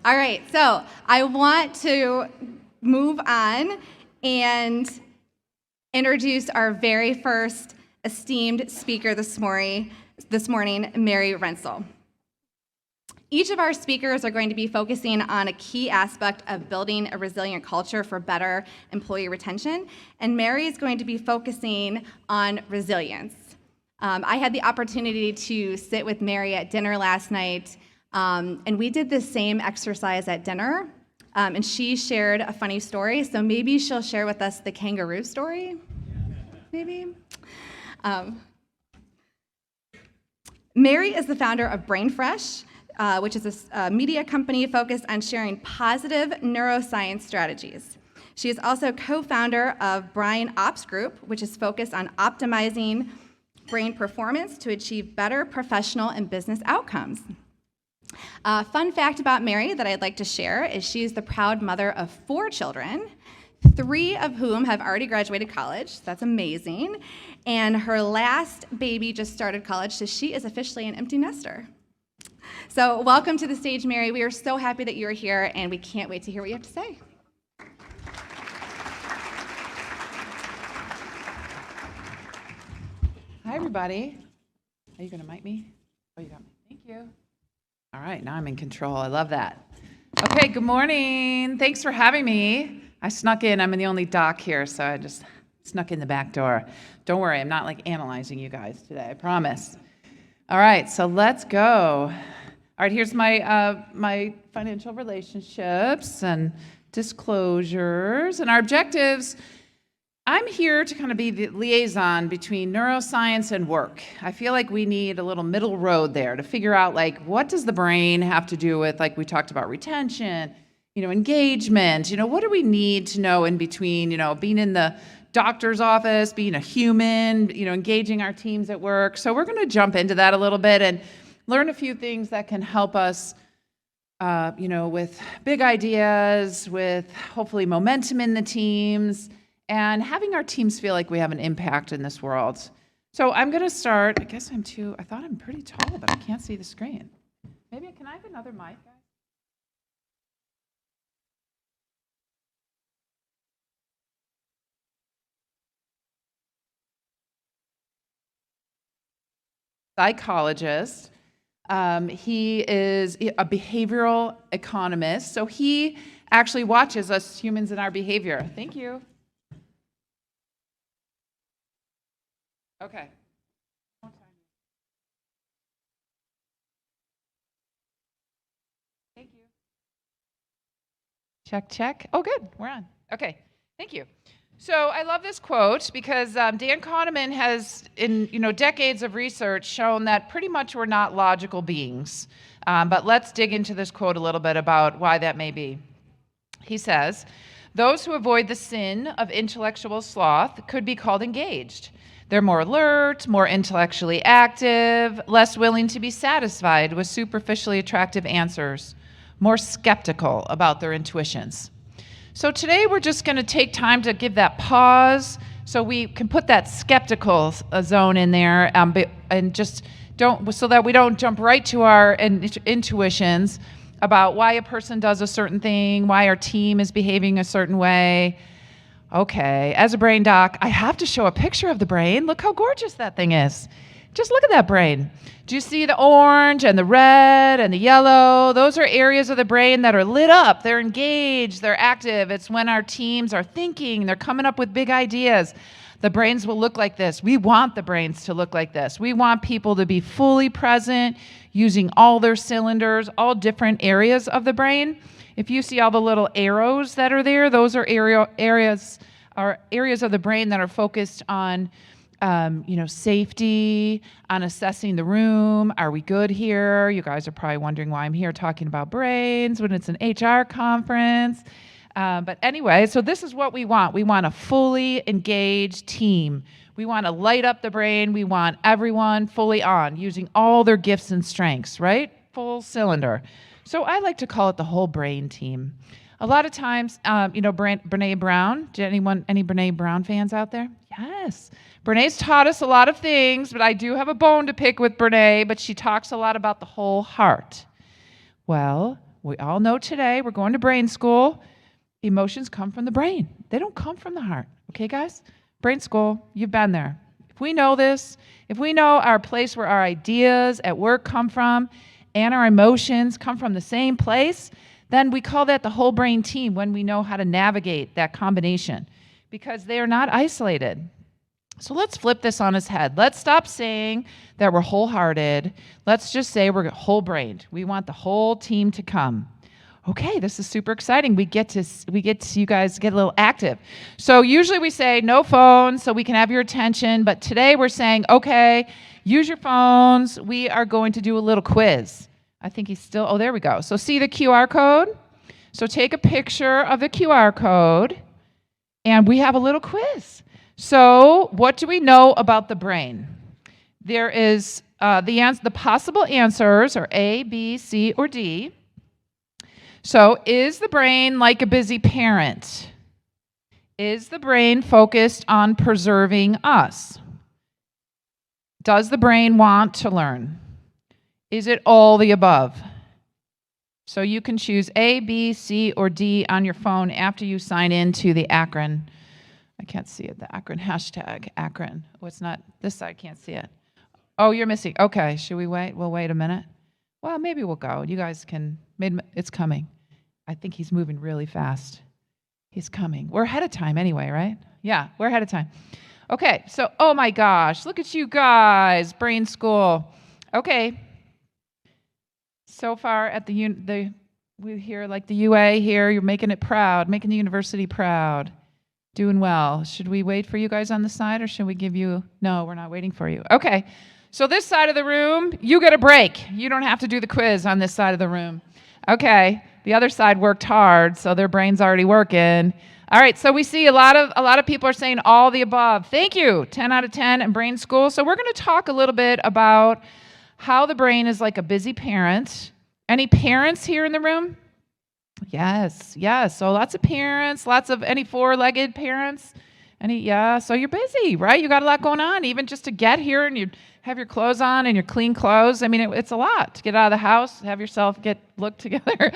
All right, so I want to move on and introduce our very first esteemed speaker this morning, Mary Rensel. Each of our speakers are going to be focusing on a key aspect of building a resilient culture for better employee retention, and Mary is going to be focusing on resilience. I had the opportunity to sit with Mary at dinner last night, and we did the same exercise at dinner, and she shared a funny story, so maybe she'll share with us the kangaroo story, maybe? Mary is the founder of BrainFresh, which is a media company focused on sharing positive neuroscience strategies. She is also co-founder of Brain Ops Group, which is focused on optimizing brain performance to achieve better professional and business outcomes. Fun fact about Mary that I'd like to share is she is the proud mother of 4 children, 3 of whom have already graduated college. That's amazing. And her last baby just started college, so she is officially an empty nester. So welcome to the stage, Mary. We are so happy that you're here, and we can't wait to hear what you have to say. Hi, everybody. Are you going to mic me? Oh, you got me. Thank you. All right, now I'm in control. I love that. Okay, good morning. Thanks for having me. I snuck in. I'm the only doc here, so I just snuck in the back door. Don't worry, I'm not like analyzing you guys today, I promise. All right, so let's go. All right, here's my financial relationships and disclosures and our objectives. I'm here to kind of be the liaison between neuroscience and work. I feel like we need a little middle road there to figure out, like, what does the brain have to do with, like we talked about, retention, engagement, what do we need to know in between, being in the doctor's office, being a human, engaging our teams at work. So we're going to jump into that a little bit and learn a few things that can help us, with big ideas, with hopefully momentum in the teams, and having our teams feel like we have an impact in this world. So I'm going to start. I thought I'm pretty tall, but I can't see the screen. Can I have another mic, guys? Psychologist. He is a behavioral economist, so he actually watches us humans and our behavior. Thank you. Okay. Thank you. Check. Oh, good. We're on. Okay. Thank you. So I love this quote because Dan Kahneman has, in decades of research, shown that pretty much we're not logical beings. But let's dig into this quote a little bit about why that may be. He says, "Those who avoid the sin of intellectual sloth could be called engaged. They're more alert, more intellectually active, less willing to be satisfied with superficially attractive answers, more skeptical about their intuitions." So today we're just going to take time to give that pause so we can put that skeptical zone in there and just so that we don't jump right to our intuitions about why a person does a certain thing, why our team is behaving a certain way. Okay, as a brain doc, I have to show a picture of the brain. Look how gorgeous that thing is. Just look at that brain. Do you see the orange and the red and the yellow? Those are areas of the brain that are lit up. They're engaged. They're active. It's when our teams are thinking. They're coming up with big ideas. The brains will look like this. We want the brains to look like this. We want people to be fully present, using all their cylinders, all different areas of the brain. If you see all the little arrows that are there, those are areas of the brain that are focused on safety, on assessing the room. Are we good here? You guys are probably wondering why I'm here talking about brains when it's an HR conference. But anyway, so this is what we want. We want a fully engaged team. We want to light up the brain. We want everyone fully on, using all their gifts and strengths, right? Full cylinder. So I like to call it the whole brain team. A lot of times, Brene Brown. Any Brene Brown fans out there? Yes. Brene's taught us a lot of things, but I do have a bone to pick with Brene, but she talks a lot about the whole heart. Well, We all know today, we're going to brain school. Emotions come from the brain. They don't come from the heart. Okay, guys? Brain school, you've been there. If we know this, if we know our place where our ideas at work come from and our emotions come from the same place, then we call that the whole brain team when we know how to navigate that combination because they are not isolated. So let's flip this on its head. Let's stop saying that we're wholehearted. Let's just say we're whole-brained. We want the whole team to come. Okay, this is super exciting. We get to you guys get a little active. So usually we say no phones so we can have your attention, but today we're saying, okay, use your phones. We are going to do a little quiz. I think he's still, oh, there we go. So see the QR code? So take a picture of the QR code, and we have a little quiz. So what do we know about the brain? There is the possible answers are A, B, C, or D. So is the brain like a busy parent? Is the brain focused on preserving us? Does the brain want to learn? Is it all the above? So you can choose A, B, C, or D on your phone after you sign in to the Akron. I can't see it, the Akron hashtag, Akron. Oh, it's not, this side can't see it. Oh, you're missing. Okay, should we wait? We'll wait a minute. Well, maybe we'll go. You guys can, it's coming. I think he's moving really fast. He's coming. We're ahead of time anyway, right? Yeah, we're ahead of time. Okay, so, oh my gosh, look at you guys, brain school. Okay. So far at we hear like the UA here, you're making it proud, making the university proud. Doing well. Should we wait for you guys on the side or should we give you, no, we're not waiting for you. Okay, so this side of the room, you get a break. You don't have to do the quiz on this side of the room. Okay, the other side worked hard, so their brain's already working. All right, so we see a lot of people are saying all the above. Thank you, 10 out of 10 in brain school. So we're going to talk a little bit about how the brain is like a busy parent. Any parents here in the room? Yes. So lots of parents, any four-legged parents? So you're busy, right? You got a lot going on, even just to get here and you have your clothes on and your clean clothes. I mean, it's a lot to get out of the house, have yourself look together.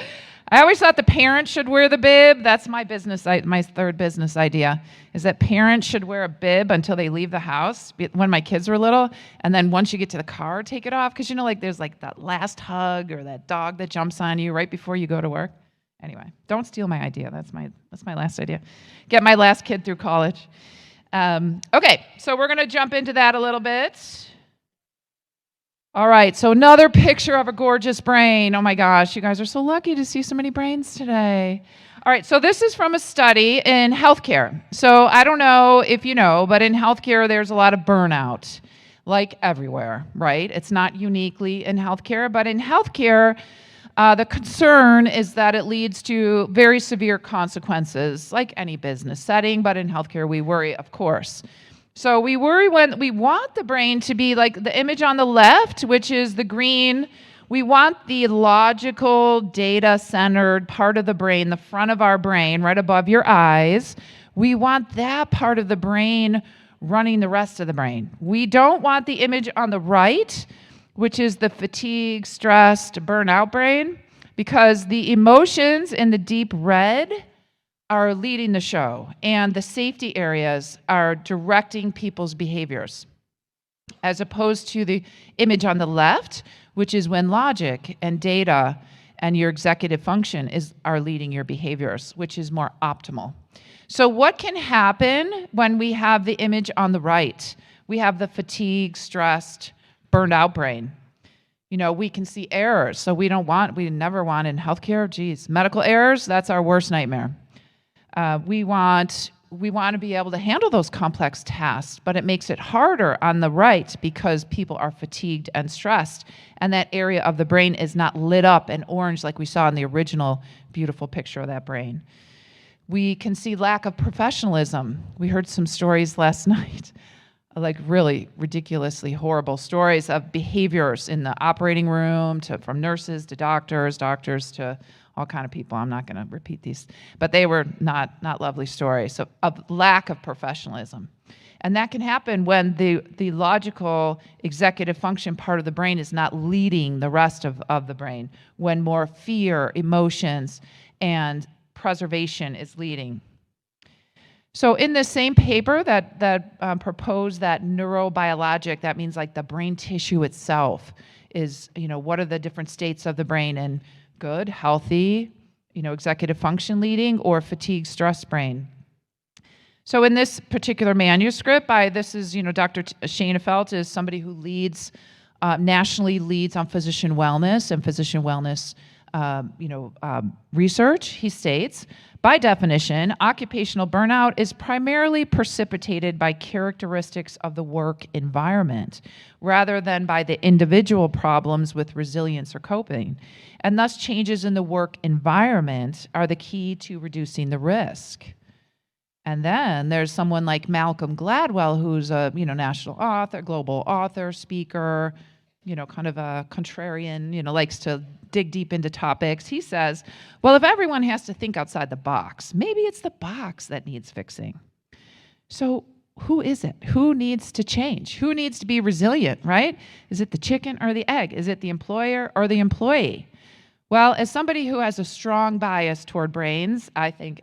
I always thought the parents should wear the bib. That's my third business idea, is that parents should wear a bib until they leave the house when my kids were little. And then once you get to the car, take it off. Because, there's like that last hug or that dog that jumps on you right before you go to work. Anyway, don't steal my idea. That's my last idea. Get my last kid through college. Okay, so we're going to jump into that a little bit. All right, so another picture of a gorgeous brain. Oh my gosh, you guys are so lucky to see so many brains today. All right, so this is from a study in healthcare. So I don't know if you know, but in healthcare, there's a lot of burnout, like everywhere, right? It's not uniquely in healthcare, but in healthcare, the concern is that it leads to very severe consequences, like any business setting, but in healthcare, we worry, of course. So we worry when we want the brain to be like the image on the left, which is the green. We want the logical, data-centered part of the brain, the front of our brain, right above your eyes. We want that part of the brain running the rest of the brain. We don't want the image on the right, which is the fatigue, stressed, burnout brain, because the emotions in the deep red are leading the show, and the safety areas are directing people's behaviors, as opposed to the image on the left, which is when logic and data and your executive function are leading your behaviors, which is more optimal. So what can happen when we have the image on the right? We have the fatigue, stressed, burned out brain. We can see errors, so we never want in healthcare, medical errors, that's our worst nightmare. We want to be able to handle those complex tasks, but it makes it harder on the right because people are fatigued and stressed, and that area of the brain is not lit up and orange like we saw in the original beautiful picture of that brain. We can see lack of professionalism. We heard some stories last night, like really ridiculously horrible stories of behaviors in the operating room, from nurses to doctors to all kind of people. I'm not going to repeat these, but they were not lovely stories. So of lack of professionalism. And that can happen when the logical executive function part of the brain is not leading the rest of the brain, when more fear, emotions, and preservation is leading. So in this same paper that proposed that neurobiologic, that means like the brain tissue itself is, what are the different states of the brain, and good, healthy, executive function leading, or fatigue, stress brain. So in this particular manuscript, this is, Dr. Schoenfeld is somebody who leads, nationally leads on physician wellness and physician wellness, research. He states, by definition, occupational burnout is primarily precipitated by characteristics of the work environment, rather than by the individual problems with resilience or coping. And thus, changes in the work environment are the key to reducing the risk. And then there's someone like Malcolm Gladwell, who's a national author, global author, speaker, kind of a contrarian, likes to dig deep into topics. He says, well, if everyone has to think outside the box, maybe it's the box that needs fixing. So who is it? Who needs to change? Who needs to be resilient, right? Is it the chicken or the egg? Is it the employer or the employee? Well, as somebody who has a strong bias toward brains, I think,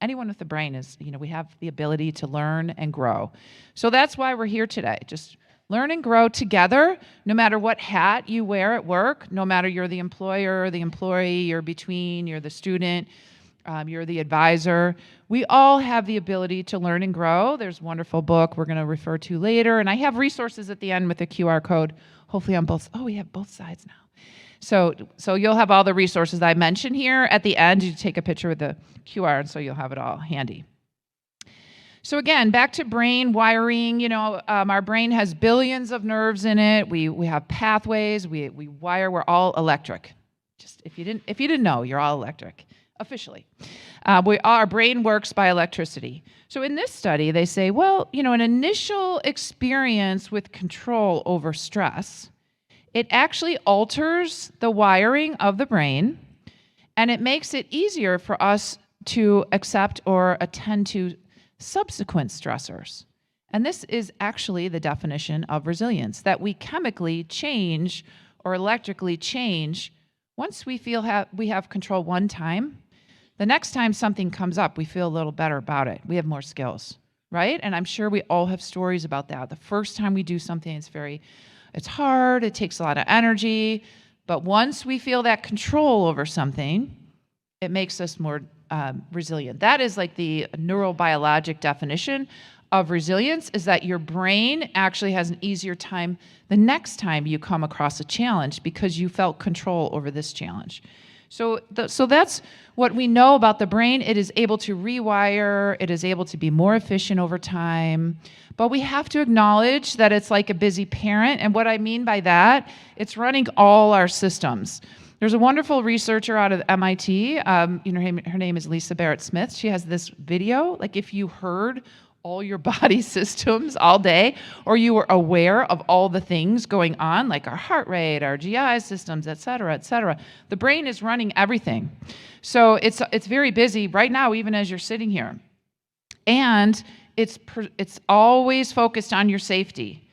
anyone with a brain is, we have the ability to learn and grow. So that's why we're here today. Just learn and grow together, no matter what hat you wear at work, no matter you're the employer or the employee, you're between, you're the student, you're the advisor. We all have the ability to learn and grow. There's a wonderful book we're going to refer to later, and I have resources at the end with a QR code, hopefully on both. Oh, we have both sides now. So you'll have all the resources I mentioned here. At the end, you take a picture with the QR, and so you'll have it all handy. So again, back to brain wiring. Our brain has billions of nerves in it. We have pathways. We wire. We're all electric. Just if you didn't know, you're all electric officially. Our brain works by electricity. So in this study, they say, well, an initial experience with control over stress, it actually alters the wiring of the brain, and it makes it easier for us to accept or attend to subsequent stressors. And this is actually the definition of resilience, that we chemically change or electrically change. Once we feel we have control one time, the next time something comes up, we feel a little better about it. We have more skills, right? And I'm sure we all have stories about that. The first time we do something, it's hard, it takes a lot of energy, but once we feel that control over something, it makes us more resilient. That is like the neurobiologic definition of resilience, is that your brain actually has an easier time the next time you come across a challenge because you felt control over this challenge. So that's what we know about the brain. It is able to rewire, it is able to be more efficient over time, but we have to acknowledge that it's like a busy parent, and what I mean by that, it's running all our systems. There's a wonderful researcher out of MIT, her name is Lisa Barrett-Smith. She has this video, like if you heard all your body systems all day, or you were aware of all the things going on, like our heart rate, our GI systems, et cetera, the brain is running everything. So it's very busy right now, even as you're sitting here. And it's always focused on your safety.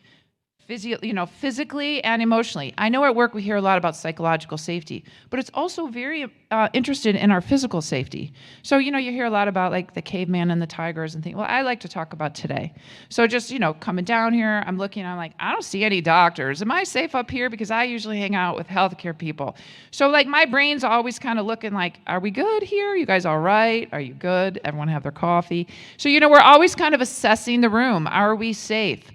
Physically and emotionally. I know at work we hear a lot about psychological safety, but it's also very interested in our physical safety. So, you hear a lot about like the caveman and the tigers and things. Well, I like to talk about today. So just, coming down here, I'm like, I don't see any doctors. Am I safe up here? Because I usually hang out with healthcare people. So like my brain's always kind of looking like, are we good here? You guys all right? Are you good? Everyone have their coffee? So, we're always kind of assessing the room. Are we safe?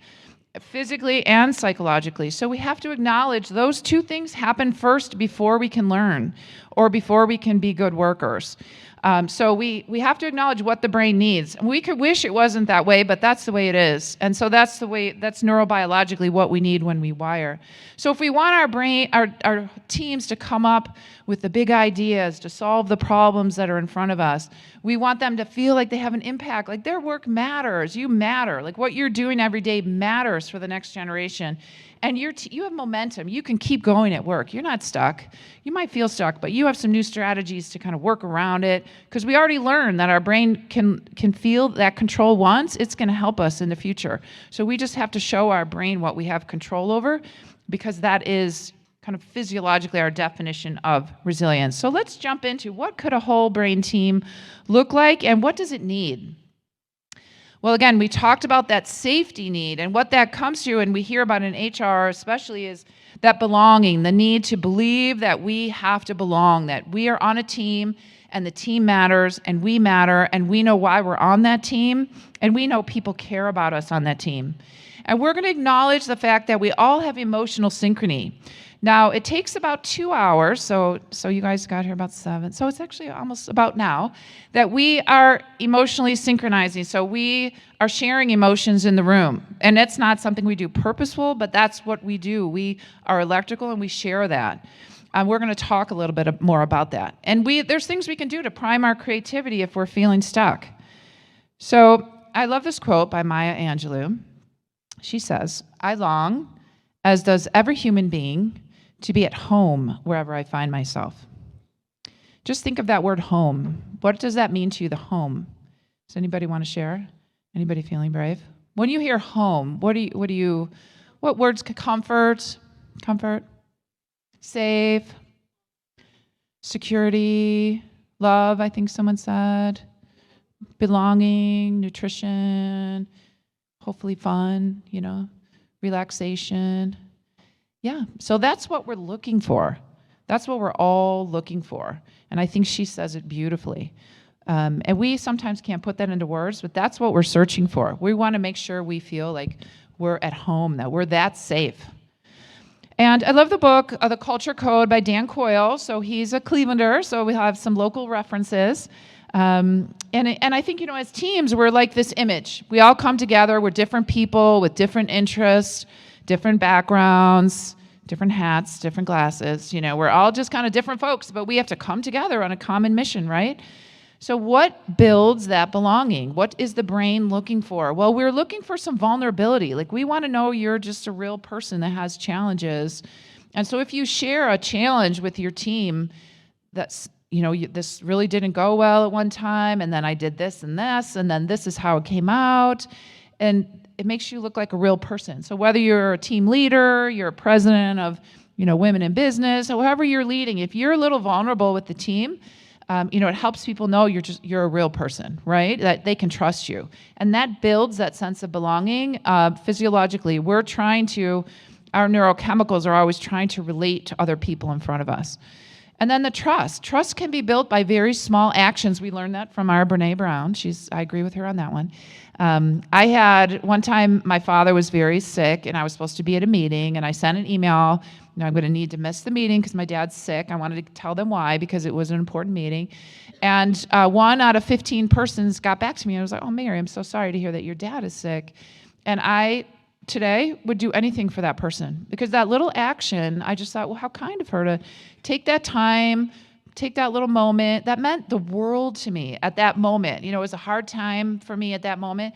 Physically and psychologically. So we have to acknowledge those two things happen first before we can learn or before we can be good workers. So we have to acknowledge what the brain needs. We could wish it wasn't that way, but that's the way it is. And so that's neurobiologically what we need when we wire. So if we want our teams to come up with the big ideas to solve the problems that are in front of us, we want them to feel like they have an impact, like their work matters, you matter, like what you're doing every day matters. force for the next generation. And you have momentum. You can keep going at work. You're not stuck. You might feel stuck, but you have some new strategies to kind of work around it, because we already learned that our brain can feel that control once. It's going to help us in the future. So we just have to show our brain what we have control over, because that is kind of physiologically our definition of resilience. So let's jump into what could a whole brain team look like, and what does it need? Well, again, we talked about that safety need, and what that comes to, and we hear about in HR especially, is that belonging, the need to believe that we have to belong, that we are on a team and the team matters and we matter and we know why we're on that team and we know people care about us on that team. And we're going to acknowledge the fact that we all have emotional synchrony. Now, it takes about 2 hours, so you guys got here about 7, so it's actually almost about now, that we are emotionally synchronizing. So we are sharing emotions in the room. And it's not something we do purposeful, but that's what we do. We are electrical and we share that. We're going to talk a little bit more about that. And there's things we can do to prime our creativity if we're feeling stuck. So I love this quote by Maya Angelou. She says, "I long, as does every human being, to be at home wherever I find myself." Just think of that word home. What does that mean to you, the home? Does anybody want to share? Anybody feeling brave? When you hear home, what words? Comfort, safe, security, love, I think someone said, belonging, nutrition, hopefully fun, relaxation. Yeah, so that's what we're looking for. That's what we're all looking for. And I think she says it beautifully. And we sometimes can't put that into words, but that's what we're searching for. We want to make sure we feel like we're at home, that we're that safe. And I love the book, The Culture Code by Dan Coyle. So he's a Clevelander, so we have some local references. And I think, as teams, we're like this image. We all come together. We're different people with different interests, different backgrounds, different hats, different glasses. We're all just kind of different folks, but we have to come together on a common mission, right? So what builds that belonging? What is the brain looking for? Well, we're looking for some vulnerability. Like, we want to know you're just a real person that has challenges. And so if you share a challenge with your team that's, this really didn't go well at one time, and then I did this and this, and then this is how it came out, and it makes you look like a real person. So whether you're a team leader, you're a president of, women in business, however you're leading, if you're a little vulnerable with the team, it helps people know you're a real person, right? That they can trust you. And that builds that sense of belonging. Physiologically, our neurochemicals are always trying to relate to other people in front of us. And then the trust. Trust can be built by very small actions. We learned that from our Brene Brown. I agree with her on that one. I had one time, my father was very sick, and I was supposed to be at a meeting, and I sent an email. I'm going to need to miss the meeting because my dad's sick. I wanted to tell them why, because it was an important meeting. And 1 out of 15 persons got back to me. I was like, "Oh, Mary, I'm so sorry to hear that your dad is sick." And I today would do anything for that person, because that little action, I just thought, well, how kind of her to take that time, take that little moment. That meant the world to me at that moment. It was a hard time for me at that moment.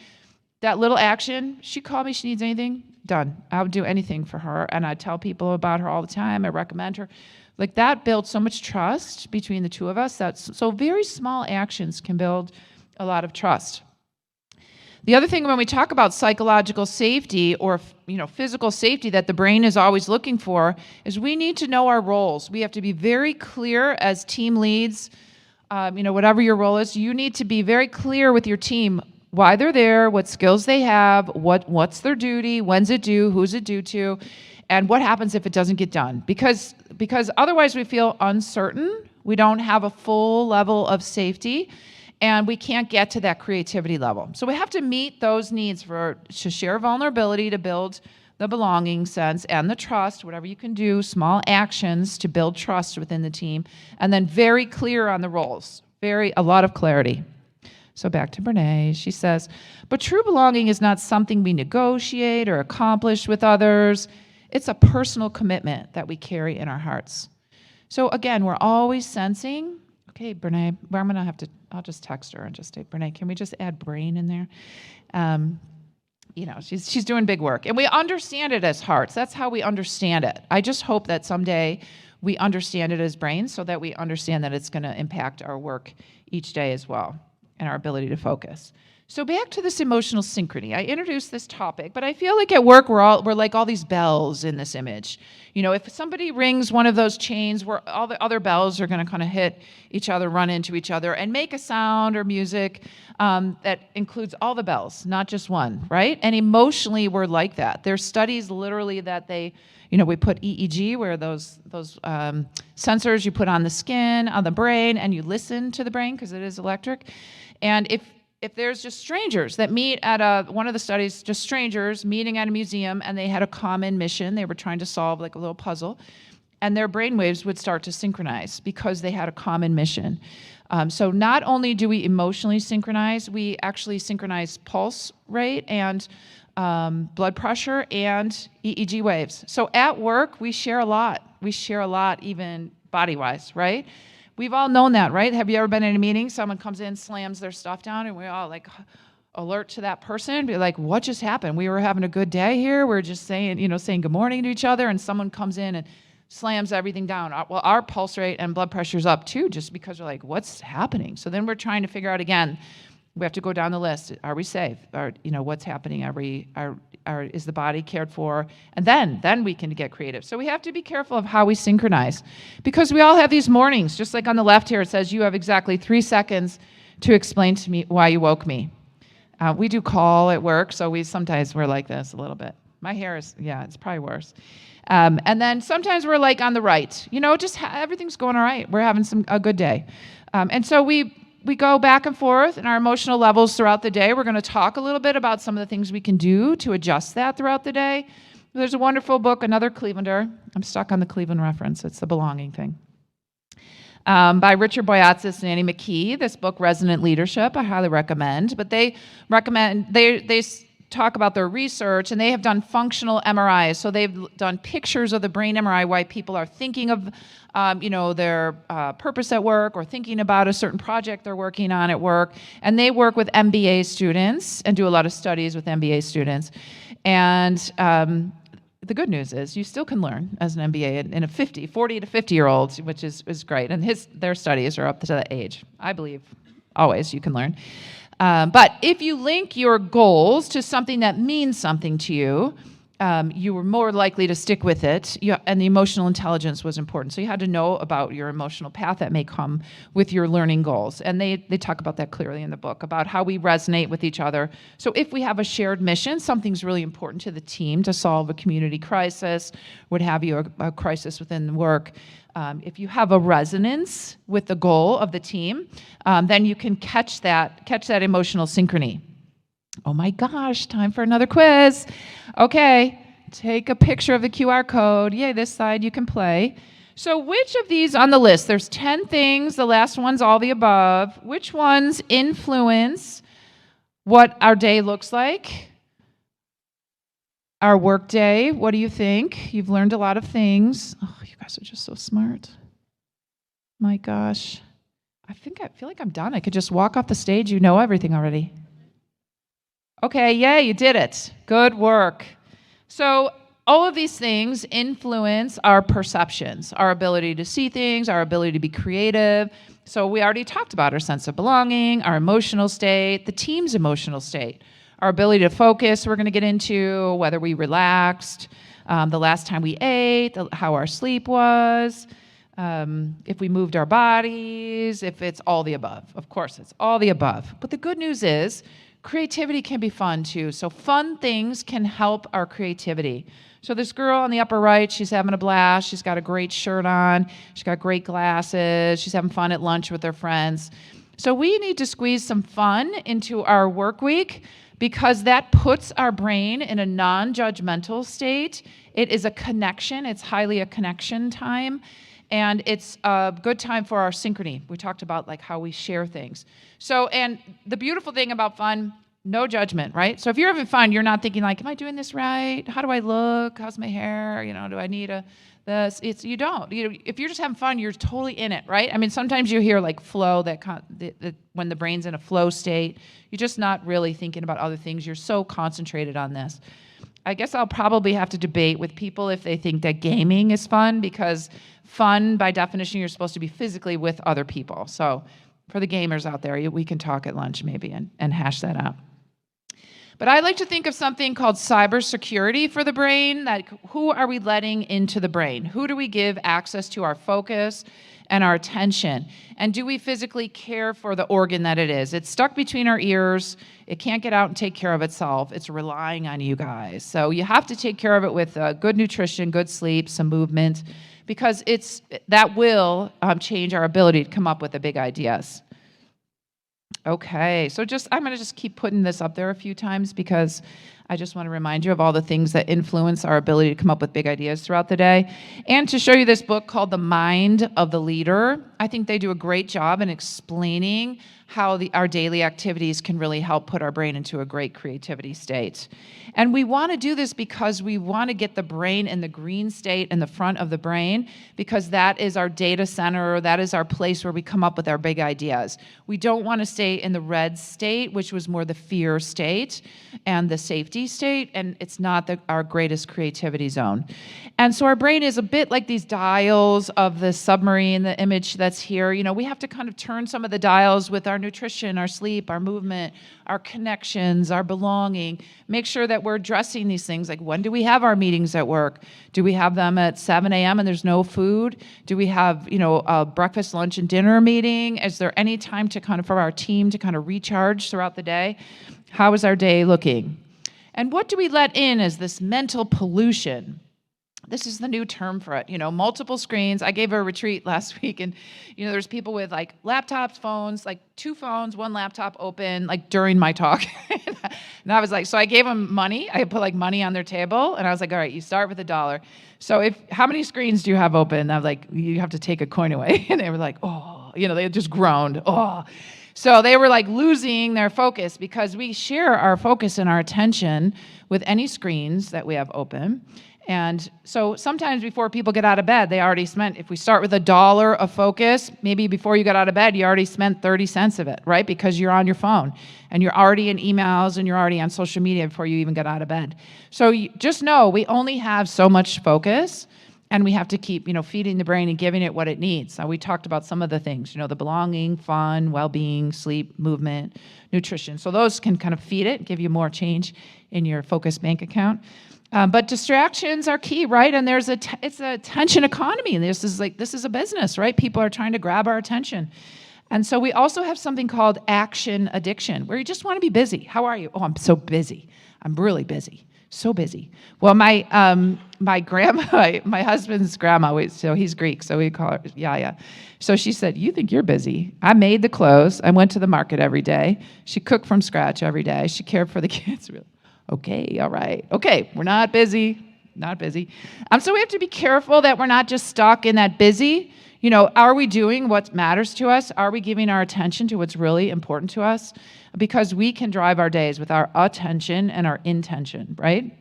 That little action, she called me, she needs anything, done. I would do anything for her, and I tell people about her all the time. I recommend her. Like, that built so much trust between the two of us. So very small actions can build a lot of trust. The other thing, when we talk about psychological safety or physical safety that the brain is always looking for, is we need to know our roles. We have to be very clear as team leads. Whatever your role is, you need to be very clear with your team why they're there, what skills they have, what's their duty, when's it due, who's it due to, and what happens if it doesn't get done. Because otherwise we feel uncertain, we don't have a full level of safety, and we can't get to that creativity level. So we have to meet those needs to share vulnerability, to build the belonging sense and the trust, whatever you can do, small actions to build trust within the team, and then very clear on the roles, a lot of clarity. So back to Brene, she says, "But true belonging is not something we negotiate or accomplish with others. It's a personal commitment that we carry in our hearts." So again, we're always sensing, okay, Brene, I'll just text her and just say, "Brene, can we just add brain in there?" she's doing big work. And we understand it as hearts. That's how we understand it. I just hope that someday we understand it as brains so that we understand that it's going to impact our work each day as well and our ability to focus. So back to this emotional synchrony. I introduced this topic, but I feel like at work we're like all these bells in this image. If somebody rings one of those chains, where all the other bells are going to kind of hit each other, run into each other, and make a sound or music that includes all the bells, not just one, right? And emotionally, we're like that. There's studies literally that we put EEG, where those sensors you put on the skin, on the brain, and you listen to the brain because it is electric. And if there's just strangers that meet at one of the studies, just strangers meeting at a museum, and they had a common mission, they were trying to solve like a little puzzle, and their brainwaves would start to synchronize because they had a common mission. So not only do we emotionally synchronize, we actually synchronize pulse rate and blood pressure and EEG waves. So at work, we share a lot. We share a lot, even body-wise, right? We've all known that, right? Have you ever been in a meeting? Someone comes in, slams their stuff down, and we all like alert to that person, be like, what just happened? We were having a good day here. We're just saying good morning to each other, and someone comes in and slams everything down. Well, our pulse rate and blood pressure's up too, just because we're like, what's happening? So then we're trying to figure out again, we have to go down the list. Are we safe? What's happening? Is the body cared for? And then we can get creative. So we have to be careful of how we synchronize, because we all have these mornings. Just like on the left here, it says you have exactly 3 seconds to explain to me why you woke me. We do call at work, so we're like this a little bit. My hair is, it's probably worse. And then sometimes we're like on the right. Everything's going all right. We're having a good day. And so we go back and forth in our emotional levels throughout the day. We're going to talk a little bit about some of the things we can do to adjust that throughout the day. There's a wonderful book, another Clevelander. I'm stuck on the Cleveland reference. It's the belonging thing. By Richard Boyatzis and Annie McKee. This book, Resonant Leadership, I highly recommend. But they talk about their research, and they have done functional MRIs. So they've done pictures of the brain MRI, why people are thinking of their purpose at work or thinking about a certain project they're working on at work. And they work with MBA students and do a lot of studies with MBA students. And the good news is you still can learn as an MBA in a 40 to 50-year-old, which is great. And their studies are up to that age. I believe always you can learn. But if you link your goals to something that means something to you, you were more likely to stick with it, and the emotional intelligence was important. So you had to know about your emotional path that may come with your learning goals. And they talk about that clearly in the book, about how we resonate with each other. So if we have a shared mission, something's really important to the team to solve a community crisis, would have you a crisis within the work. If you have a resonance with the goal of the team, then you can catch that emotional synchrony. Oh my gosh, time for another quiz. Okay, take a picture of the QR code. Yay, this side you can play. So which of these on the list, there's 10 things, the last one's all the above. Which ones influence what our day looks like? Our work day, what do you think? You've learned a lot of things. Oh, you guys are just so smart. My gosh. I feel like I'm done. I could just walk off the stage. You know everything already. Okay, yay, you did it. Good work. So all of these things influence our perceptions, our ability to see things, our ability to be creative. So we already talked about our sense of belonging, our emotional state, the team's emotional state, our ability to focus. We're going to get into whether we relaxed, the last time we ate, how our sleep was, if we moved our bodies, if it's all the above. Of course, it's all the above. But the good news is creativity can be fun too. So fun things can help our creativity. So this girl on the upper right, she's having a blast. She's got a great shirt on. She's got great glasses. She's having fun at lunch with her friends. So we need to squeeze some fun into our work week, because that puts our brain in a non-judgmental state. It is a connection. It's highly a connection time. And it's a good time for our synchrony. We talked about like how we share things. So, and the beautiful thing about fun, no judgment, right? So if you're having fun, you're not thinking like, am I doing this right? How do I look? How's my hair? Do I need You don't. If you're just having fun, you're totally in it, right? I mean, sometimes you hear like flow, when the brain's in a flow state, you're just not really thinking about other things. You're so concentrated on this. I guess I'll probably have to debate with people if they think that gaming is fun, because fun, by definition, you're supposed to be physically with other people. So for the gamers out there, we can talk at lunch maybe and hash that out. But I like to think of something called cybersecurity for the brain. That who are we letting into the brain? Who do we give access to our focus and our attention? And do we physically care for the organ that it is? It's stuck between our ears. It can't get out and take care of itself. It's relying on you guys. So you have to take care of it with good nutrition, good sleep, some movement, because that will change our ability to come up with the big ideas. Okay, so I'm going to just keep putting this up there a few times, because I just want to remind you of all the things that influence our ability to come up with big ideas throughout the day. And to show you this book called The Mind of the Leader. I think they do a great job in explaining how our daily activities can really help put our brain into a great creativity state. And we want to do this because we want to get the brain in the green state in the front of the brain, because that is our data center, that is our place where we come up with our big ideas. We don't want to stay in the red state, which was more the fear state and the safety state, and it's not our greatest creativity zone. And so our brain is a bit like these dials of the submarine, the image that's here. We have to kind of turn some of the dials with our nutrition, our sleep, our movement, our connections, our belonging. Make sure that we're addressing these things, like when do we have our meetings at work? Do we have them at 7 a.m. and there's no food? Do we have, a breakfast, lunch, and dinner meeting? Is there any time for our team to kind of recharge throughout the day? How is our day looking? And what do we let in as this mental pollution? This is the new term for it, multiple screens. I gave a retreat last week, and, there's people with like laptops, phones, like 2 phones, 1 laptop open, like during my talk. And I was like, so I gave them money. I put like money on their table, and I was like, all right, you start with $1. So how many screens do you have open? I was like, you have to take a coin away. And they were like, oh, they just groaned, oh. So they were like losing their focus, because we share our focus and our attention with any screens that we have open. And so sometimes before people get out of bed, they already spent, if we start with $1 of focus, maybe before you got out of bed, you already spent 30 cents of it, right? Because you're on your phone and you're already in emails and you're already on social media before you even get out of bed. So just know we only have so much focus, and we have to keep, feeding the brain and giving it what it needs. Now, we talked about some of the things, the belonging, fun, well-being, sleep, movement, nutrition. So those can kind of feed it, give you more change in your focus bank account. But distractions are key, right? And it's a attention economy. This is a business, right? People are trying to grab our attention. And so we also have something called action addiction, where you just want to be busy. How are you? Oh, I'm so busy. I'm really busy. So busy. Well, my grandma, my husband's grandma, so he's Greek, so we call her Yaya. So she said, you think you're busy. I made the clothes. I went to the market every day. She cooked from scratch every day. She cared for the kids. Okay, all right. Okay, we're not busy. So we have to be careful that we're not just stuck in that busy. Are we doing what matters to us? Are we giving our attention to what's really important to us? Because we can drive our days with our attention and our intention, right?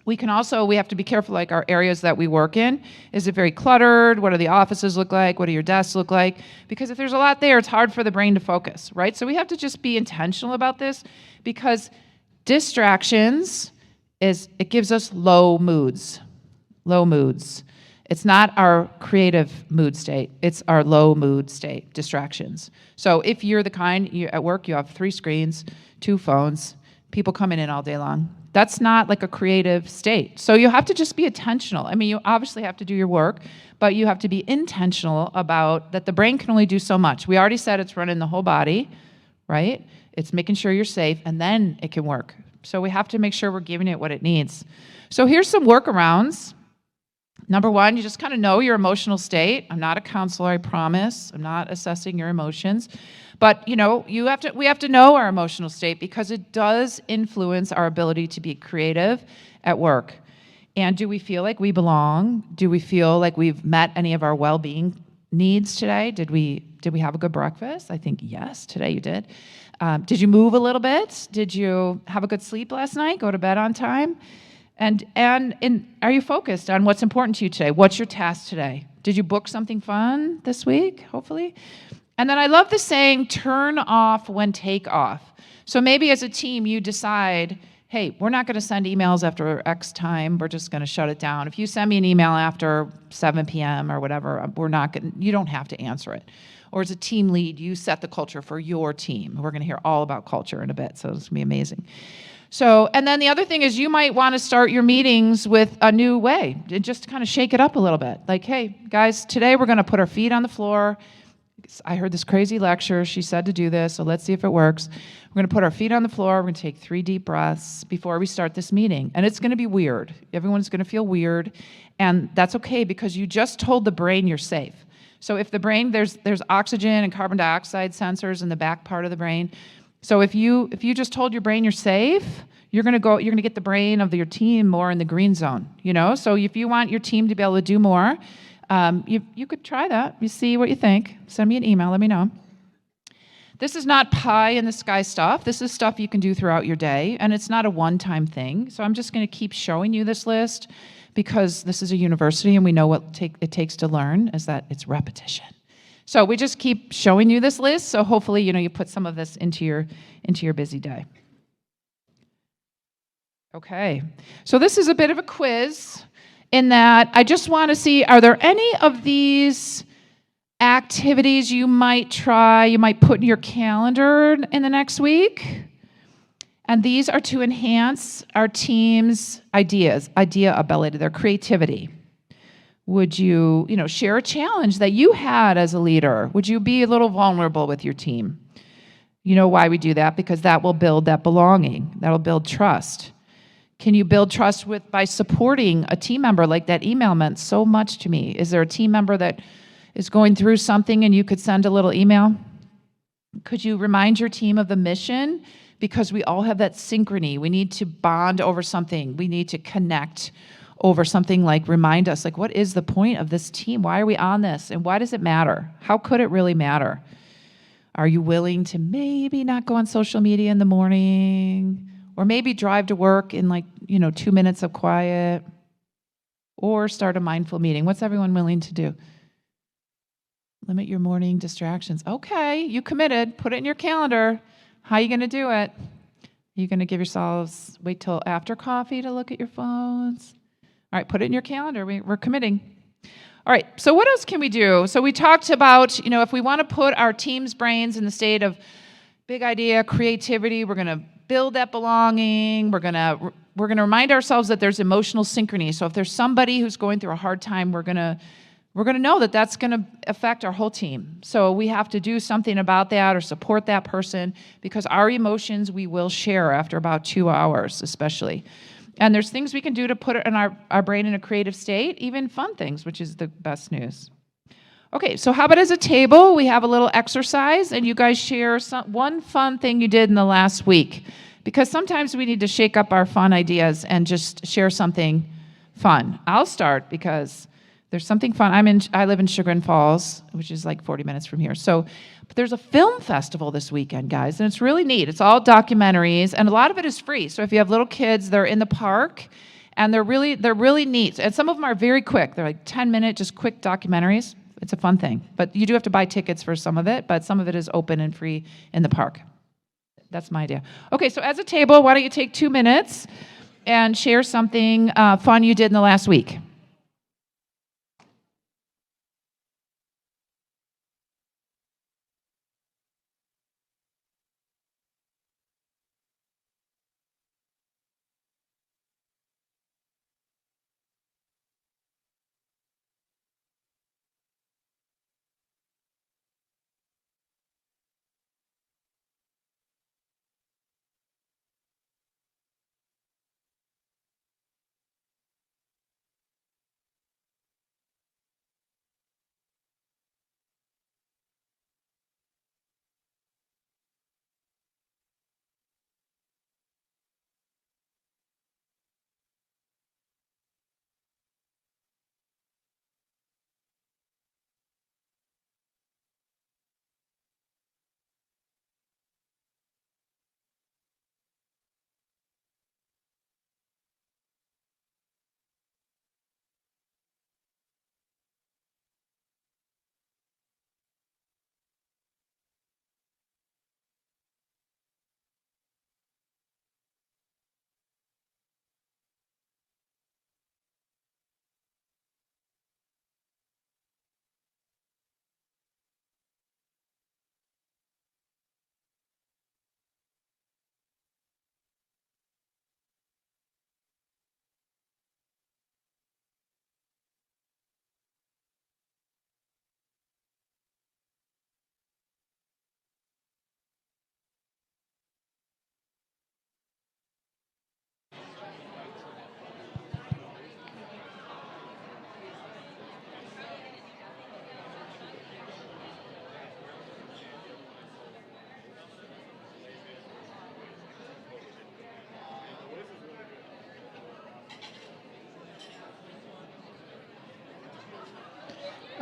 We have to be careful, like our areas that we work in. Is it very cluttered? What do the offices look like? What do your desks look like? Because if there's a lot there, it's hard for the brain to focus, right? So we have to just be intentional about this, because distractions it gives us low moods. It's not our creative mood state. It's our low mood state, distractions. So if you're the kind, at work, you have 3 screens, 2 phones, people coming in all day long. That's not like a creative state. So you have to just be intentional. I mean, you obviously have to do your work, but you have to be intentional about that the brain can only do so much. We already said it's running the whole body, right? It's making sure you're safe, and then it can work. So we have to make sure we're giving it what it needs. So here's some workarounds. Number 1, you just kind of know your emotional state. I'm not a counselor, I promise. I'm not assessing your emotions. But, we have to know our emotional state, because it does influence our ability to be creative at work. And do we feel like we belong? Do we feel like we've met any of our well-being needs today? Did we have a good breakfast? I think yes, today you did. Did you move a little bit? Did you have a good sleep last night? Go to bed on time? And are you focused on what's important to you today? What's your task today? Did you book something fun this week, hopefully? And then I love the saying, turn off when take off. So maybe as a team, you decide, hey, we're not going to send emails after X time. We're just going to shut it down. If you send me an email after 7 p.m. or whatever, you don't have to answer it. Or as a team lead, you set the culture for your team. We're going to hear all about culture in a bit, so it's going to be amazing. So, and then the other thing is you might want to start your meetings with a new way, just to kind of shake it up a little bit. Like, hey, guys, today we're going to put our feet on the floor. I heard this crazy lecture. She said to do this, so let's see if it works. We're going to put our feet on the floor. We're going to take 3 deep breaths before we start this meeting. And it's going to be weird. Everyone's going to feel weird. And that's okay because you just told the brain you're safe. So if the brain, there's oxygen and carbon dioxide sensors in the back part of the brain. So if you just told your brain you're safe, you're going to get the brain of your team more in the green zone, So if you want your team to be able to do more, you could try that. You see what you think. Send me an email. Let me know. This is not pie in the sky stuff. This is stuff you can do throughout your day, and it's not a one-time thing. So I'm just going to keep showing you this list because this is a university, and we know what it takes to learn is that it's repetition. So we just keep showing you this list. So hopefully, you put some of this into your busy day. Okay. So this is a bit of a quiz in that I just want to see, are there any of these activities you might try, you might put in your calendar in the next week? And these are to enhance our team's idea ability, their creativity. Would you, share a challenge that you had as a leader? Would you be a little vulnerable with your team? You know why we do that? Because that will build that belonging. That'll build trust. Can you build trust by supporting a team member? Like that email meant so much to me. Is there a team member that is going through something and you could send a little email? Could you remind your team of the mission? Because we all have that synchrony. We need to bond over something. We need to connect over something, like remind us, like, what is the point of this team? Why are we on this? And why does it matter? How could it really matter? Are you willing to maybe not go on social media in the morning? Or maybe drive to work in 2 minutes of quiet? Or start a mindful meeting? What's everyone willing to do? Limit your morning distractions. Okay, you committed. Put it in your calendar. How are you going to do it? Are you going to give yourselves, wait till after coffee to look at your phones? All right, put it in your calendar. We're committing. All right, so what else can we do? So we talked about, if we want to put our team's brains in the state of big idea, creativity, we're going to build that belonging. We're going to remind ourselves that there's emotional synchrony. So if there's somebody who's going through a hard time, we're going to know that that's going to affect our whole team. So we have to do something about that or support that person because our emotions we will share after about 2 hours, especially. And there's things we can do to put in our brain in a creative state, even fun things, which is the best news. Okay, so how about as a table, we have a little exercise, and you guys share one fun thing you did in the last week. Because sometimes we need to shake up our fun ideas and just share something fun. I'll start because there's something fun. I live in Chagrin Falls, which is like 40 minutes from here. But there's a film festival this weekend, guys, and it's really neat. It's all documentaries, and a lot of it is free. So if you have little kids, they're in the park, and they're really neat. And some of them are very quick. They're like 10-minute, just quick documentaries. It's a fun thing. But you do have to buy tickets for some of it, but some of it is open and free in the park. That's my idea. Okay, so as a table, why don't you take 2 minutes and share something fun you did in the last week?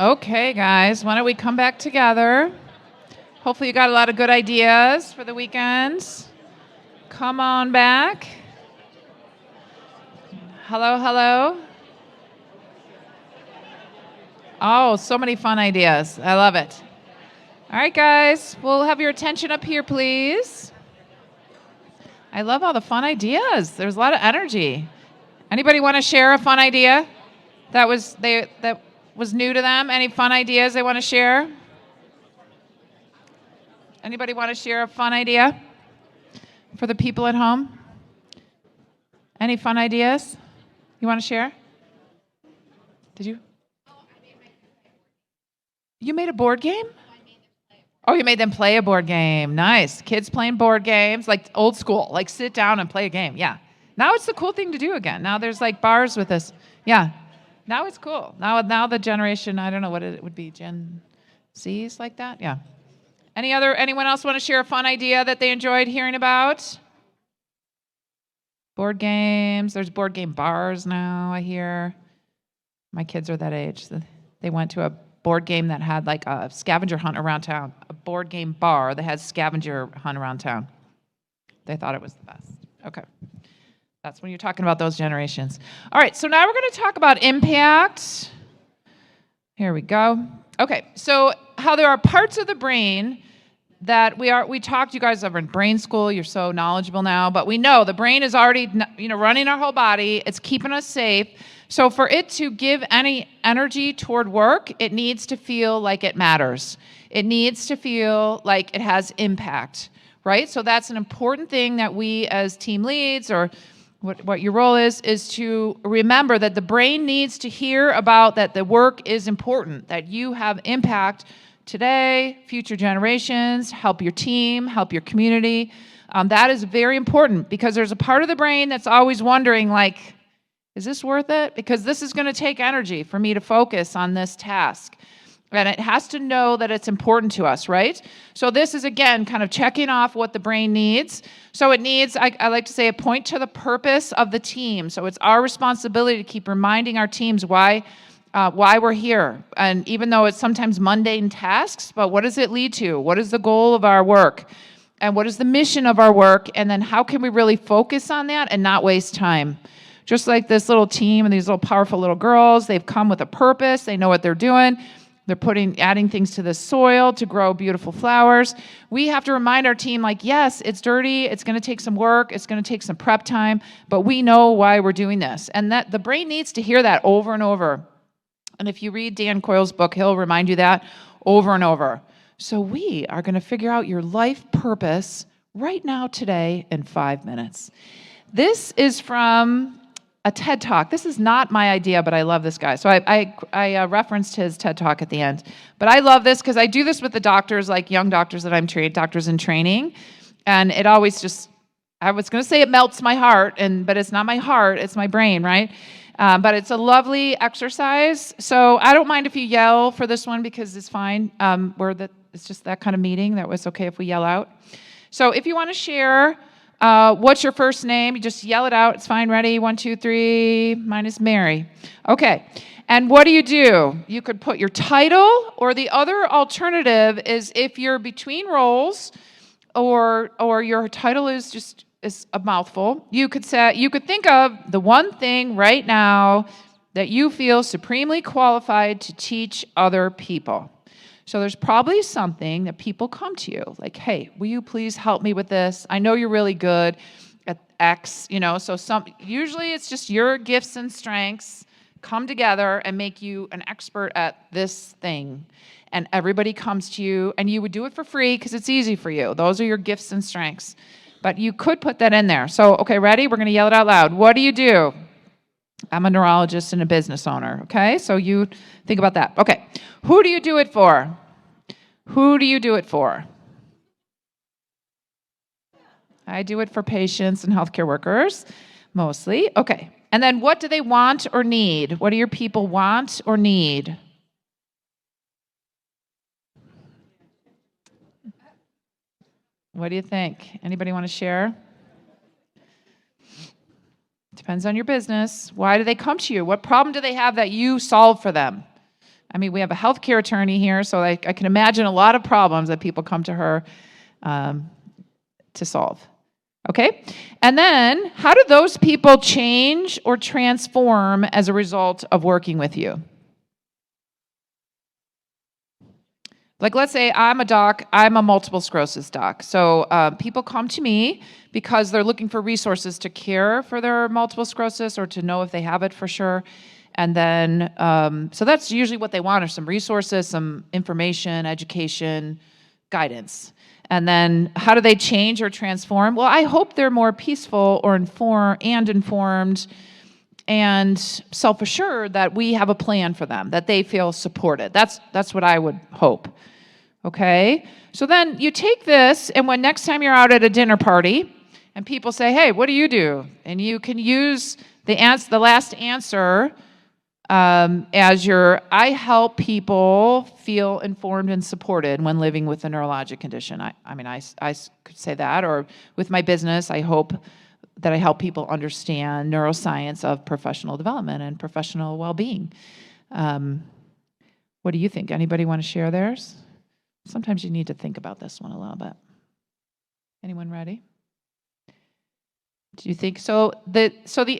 Okay, guys, why don't we come back together? Hopefully you got a lot of good ideas for the weekends. Come on back. Hello, hello. Oh, so many fun ideas. I love it. All right, guys, we'll have your attention up here, please. I love all the fun ideas. There's a lot of energy. Anybody want to share a fun idea that was new to them? Any fun ideas they want to share? Anybody want to share a fun idea for the people at home? Any fun ideas you want to share? Did you? You made a board game? Oh, you made them play a board game. Nice. Kids playing board games, like old school, like sit down and play a game. Yeah. Now it's the cool thing to do again. Now there's like bars with this. Yeah. Now it's cool. Now the generation, I don't know what it would be, Gen Z's like that? Yeah. Anyone else want to share a fun idea that they enjoyed hearing about? Board games. There's board game bars now, I hear. My kids are that age. So they went to a board game that had like a scavenger hunt around town. A board game bar that had scavenger hunt around town. They thought it was the best. Okay. That's when you're talking about those generations. All right, so now we're going to talk about impact. Here we go. Okay, so how there are parts of the brain that we talked, you guys over in brain school, you're so knowledgeable now, but we know the brain is already, running our whole body. It's keeping us safe. So for it to give any energy toward work, it needs to feel like it matters. It needs to feel like it has impact, right? So that's an important thing that we as team leads or what your role is to remember that the brain needs to hear about that the work is important, that you have impact today, future generations, help your team, help your community. That is very important because there's a part of the brain that's always wondering, like, is this worth it? Because this is going to take energy for me to focus on this task. And it has to know that it's important to us, right? So this is, again, kind of checking off what the brain needs. So it needs, I like to say, a point to the purpose of the team. So it's our responsibility to keep reminding our teams why we're here. And even though it's sometimes mundane tasks, but what does it lead to? What is the goal of our work? And what is the mission of our work? And then how can we really focus on that and not waste time? Just like this little team and these little powerful little girls, they've come with a purpose. They know what they're doing. They're adding things to the soil to grow beautiful flowers. We have to remind our team, like, yes, it's dirty. It's going to take some work. It's going to take some prep time, but we know why we're doing this. And that the brain needs to hear that over and over. And if you read Dan Coyle's book, he'll remind you that over and over. So we are going to figure out your life purpose right now, today, in 5 minutes. This is from a TED Talk. This is not my idea, but I love this guy. So I referenced his TED Talk at the end. But I love this because I do this with the doctors, like young doctors that I'm trained, doctors in training. And it always just, I was going to say it melts my heart, but it's not my heart, it's my brain, right? But it's a lovely exercise. So I don't mind if you yell for this one because it's fine. It's just that kind of meeting that was okay if we yell out. So if you want to share, what's your first name? You just yell it out. It's fine. Ready? 1, 2, 3. Mine is Mary. Okay. And what do? You could put your title, or the other alternative is if you're between roles, or your title is a mouthful. You could think of the one thing right now that you feel supremely qualified to teach other people. So there's probably something that people come to you, like, hey, will you please help me with this? I know you're really good at X, so usually it's just your gifts and strengths come together and make you an expert at this thing. And everybody comes to you, and you would do it for free because it's easy for you. Those are your gifts and strengths. But you could put that in there. So, okay, ready? We're going to yell it out loud. What do? I'm a neurologist and a business owner, okay? So you think about that. Okay, who do you do it for? Who do you do it for? I do it for patients and healthcare workers, mostly. Okay, and then what do they want or need? What do your people want or need? What do you think? Anybody want to share? Depends on your business. Why do they come to you? What problem do they have that you solve for them? I mean, we have a healthcare attorney here, so I can imagine a lot of problems that people come to her to solve. Okay? And then, how do those people change or transform as a result of working with you? Like, let's say I'm a doc, I'm a multiple sclerosis doc. So people come to me because they're looking for resources to care for their multiple sclerosis or to know if they have it for sure. And then, so that's usually what they want, are some resources, some information, education, guidance. And then how do they change or transform? Well, I hope they're more peaceful or informed and self-assured that we have a plan for them, that they feel supported. That's what I would hope. Okay? So then you take this, and when next time you're out at a dinner party and people say, "Hey, what do you do?" And you can use the last answer as I help people feel informed and supported when living with a neurologic condition. I mean, I could say that, or with my business, I hope that I help people understand neuroscience of professional development and professional well-being. What do you think? Anybody want to share theirs? Sometimes you need to think about this one a little bit. Anyone ready? Do you think so? The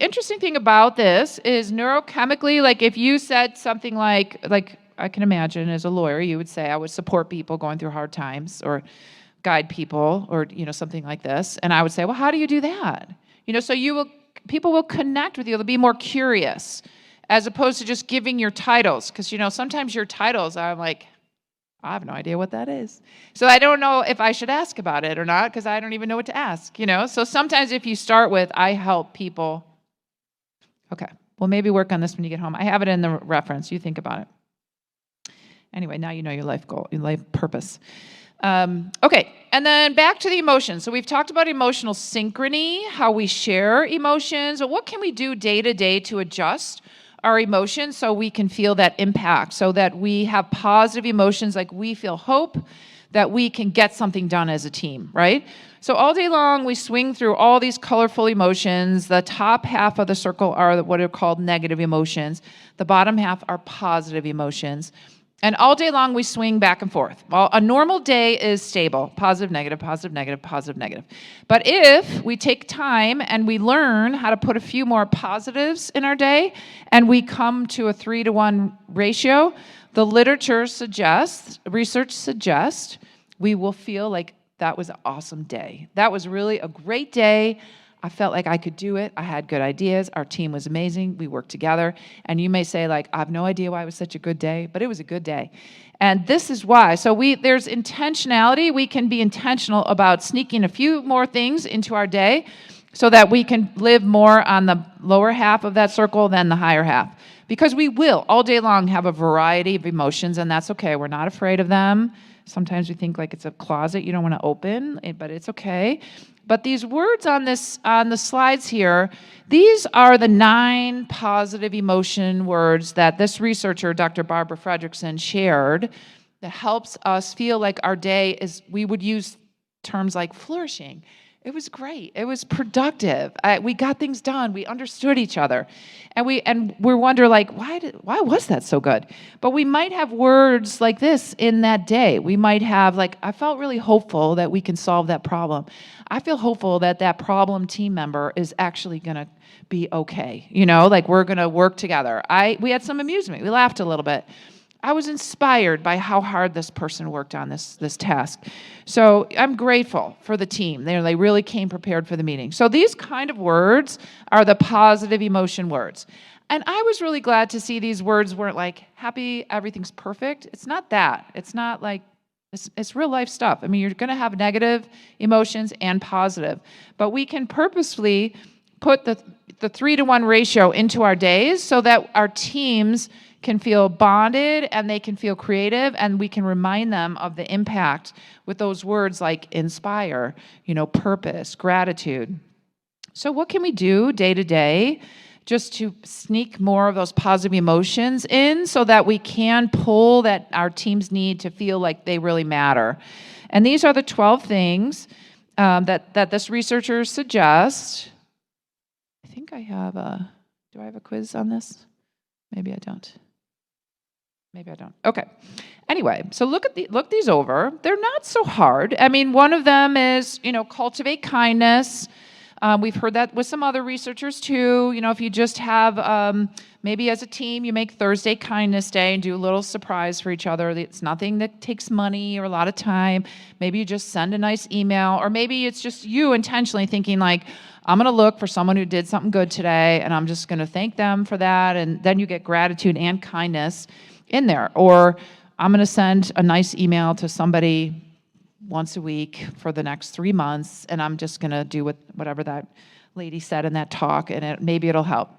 interesting thing about this is neurochemically, like if you said something like I can imagine as a lawyer, you would say, I would support people going through hard times or guide people or, something like this. And I would say, well, how do you do that? So people will connect with you. They'll be more curious as opposed to just giving your titles. Because, sometimes your titles are like, I have no idea what that is. So I don't know if I should ask about it or not because I don't even know what to ask, So sometimes if you start with, I help people. Okay, well, maybe work on this when you get home. I have it in the reference. You think about it. Anyway, now you know your life goal, your life purpose. Okay, and then back to the emotions. So we've talked about emotional synchrony, how we share emotions. But what can we do day to day to adjust our emotions so we can feel that impact, so that we have positive emotions, like we feel hope, that we can get something done as a team, right? So all day long, we swing through all these colorful emotions. The top half of the circle are what are called negative emotions. The bottom half are positive emotions. And all day long, we swing back and forth. Well, a normal day is stable, positive, negative, positive, negative, positive, negative. But if we take time and we learn how to put a few more positives in our day, and we come to a 3-to-1 ratio, the research suggests, we will feel like that was an awesome day. That was really a great day. I felt like I could do it. I had good ideas. Our team was amazing. We worked together. And you may say, I have no idea why it was such a good day, but it was a good day. And this is why. So there's intentionality. We can be intentional about sneaking a few more things into our day so that we can live more on the lower half of that circle than the higher half. Because we will, all day long, have a variety of emotions, and that's okay. We're not afraid of them. Sometimes we think like it's a closet you don't want to open, but it's okay. But these words on the slides here, these are the 9 positive emotion words that this researcher, Dr. Barbara Fredrickson, shared that helps us feel like our day we would use terms like flourishing. It was great. It was productive. We got things done. We understood each other. And we wonder why was that so good? But we might have words like this in that day. We might have I felt really hopeful that we can solve that problem. I feel hopeful that problem team member is actually going to be okay. We're going to work together. We had some amusement. We laughed a little bit. I was inspired by how hard this person worked on this task. So I'm grateful for the team. They really came prepared for the meeting. So these kind of words are the positive emotion words. And I was really glad to see these words weren't like happy, everything's perfect. It's not that. It's not like, it's real life stuff. I mean, you're going to have negative emotions and positive. But we can purposefully put the 3-to-1 ratio into our days so that our teams can feel bonded and they can feel creative, and we can remind them of the impact with those words like inspire, purpose, gratitude. So what can we do day to day just to sneak more of those positive emotions in so that we can pull that our teams need to feel like they really matter? And these are the 12 things that this researcher suggests. I think do I have a quiz on this? Maybe I don't. Maybe I don't. Okay. Anyway, so look these over. They're not so hard. I mean, one of them is, cultivate kindness. We've heard that with some other researchers too. If you just have, maybe as a team, you make Thursday Kindness Day and do a little surprise for each other. It's nothing that takes money or a lot of time. Maybe you just send a nice email, or maybe it's just you intentionally thinking like, I'm going to look for someone who did something good today, and I'm just going to thank them for that. And then you get gratitude and kindness in there. Or I'm going to send a nice email to somebody once a week for the next 3 months, and I'm just going to do whatever that lady said in that talk, and maybe it'll help.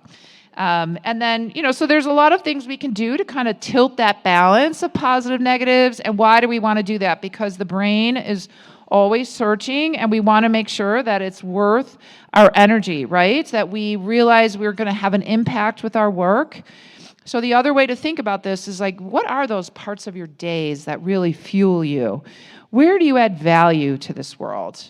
And then, so there's a lot of things we can do to kind of tilt that balance of positive negatives. And why do we want to do that? Because the brain is always searching, and we want to make sure that it's worth our energy, right? That we realize we're going to have an impact with our work. So the other way to think about this is like, what are those parts of your days that really fuel you? Where do you add value to this world?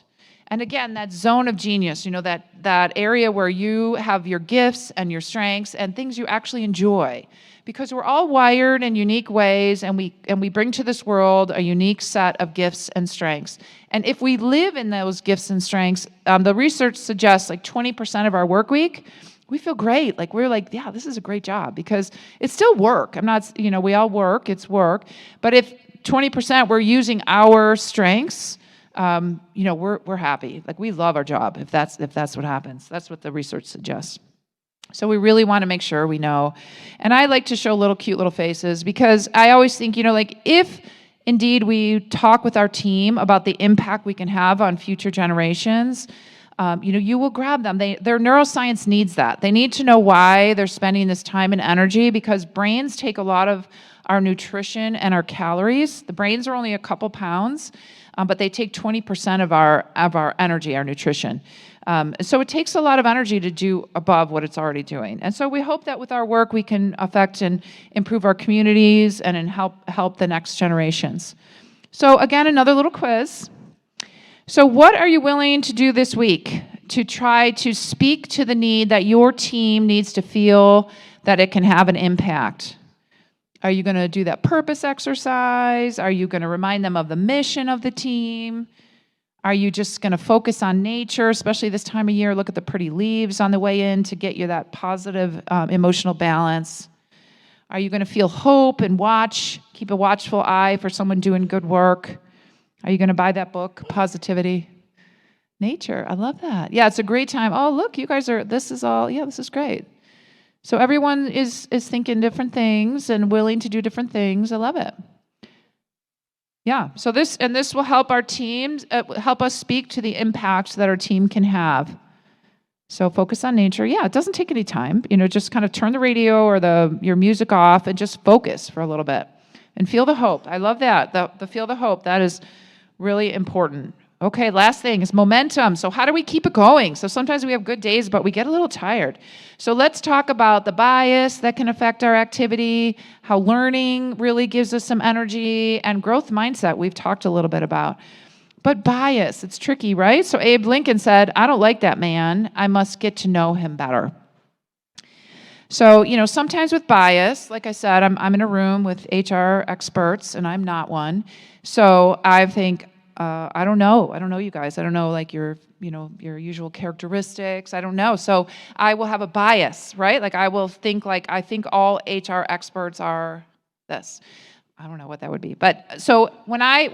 And again, that zone of genius, that area where you have your gifts and your strengths and things you actually enjoy. Because we're all wired in unique ways, and we bring to this world a unique set of gifts and strengths. And if we live in those gifts and strengths, the research suggests like 20% of our work week, we feel great. Like we're like, yeah, this is a great job, because it's still work. I'm not, we all work, it's work. But if 20% we're using our strengths, we're happy. Like we love our job if that's what happens. That's what the research suggests. So we really want to make sure we know. And I like to show cute little faces, because I always think, if indeed we talk with our team about the impact we can have on future generations, you will grab them. Their neuroscience needs that. They need to know why they're spending this time and energy, because brains take a lot of our nutrition and our calories. The brains are only a couple pounds, but they take 20% of our energy, our nutrition. So it takes a lot of energy to do above what it's already doing. And so we hope that with our work we can affect and improve our communities and help the next generations. So again, another little quiz. So what are you willing to do this week to try to speak to the need that your team needs to feel that it can have an impact? Are you going to do that purpose exercise? Are you going to remind them of the mission of the team? Are you just going to focus on nature, especially this time of year? Look at the pretty leaves on the way in to get you that positive emotional balance. Are you going to feel hope and keep a watchful eye for someone doing good work? Are you going to buy that book, Positivity? Nature, I love that. Yeah, it's a great time. Oh, look, you guys this is great. So everyone is thinking different things and willing to do different things. I love it. Yeah, so this will help our teams, help us speak to the impact that our team can have. So focus on nature. Yeah, it doesn't take any time. Just kind of turn the radio or your music off and just focus for a little bit. And feel the hope. I love that. The feel the hope. That is really important. Okay, last thing is momentum. So how do we keep it going? So sometimes we have good days, but we get a little tired. So let's talk about the bias that can affect our activity, how learning really gives us some energy, and growth mindset we've talked a little bit about. But bias, it's tricky, right? So Abe Lincoln said, I don't like that man. I must get to know him better. So, sometimes with bias, like I said, I'm in a room with HR experts, and I'm not one. So I think, I don't know you guys. I don't know like your usual characteristics. I don't know. So I will have a bias, right? Like I will think I think all HR experts are this. I don't know what that would be. But so when I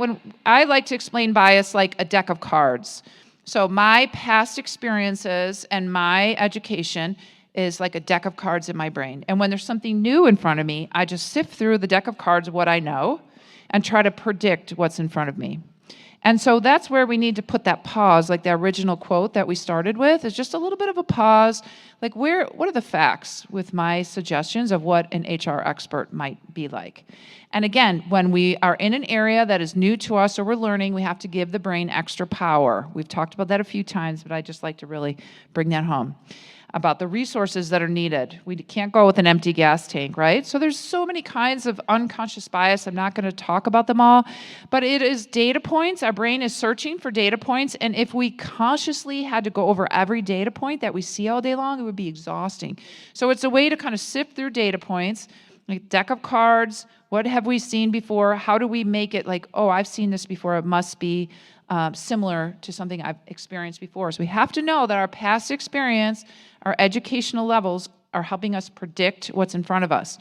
like to explain bias like a deck of cards. So my past experiences and my education is like a deck of cards in my brain. And when there's something new in front of me, I just sift through the deck of cards of what I know and try to predict what's in front of me. And so that's where we need to put that pause, like the original quote that we started with, is just a little bit of a pause. Like what are the facts with my suggestions of what an HR expert might be like? And again, when we are in an area that is new to us or we're learning, we have to give the brain extra power. We've talked about that a few times, but I just like to really bring that home about the resources that are needed. We can't go with an empty gas tank, right? So there's so many kinds of unconscious bias. I'm not going to talk about them all, but it is data points. Our brain is searching for data points, and if we consciously had to go over every data point that we see all day long, it would be exhausting. So it's a way to kind of sift through data points, like a deck of cards What have we seen before? How do we make it like, oh, I've seen this before, it must be similar to something I've experienced before. So we have to know that our past experience, our educational levels are helping us predict what's in front of us.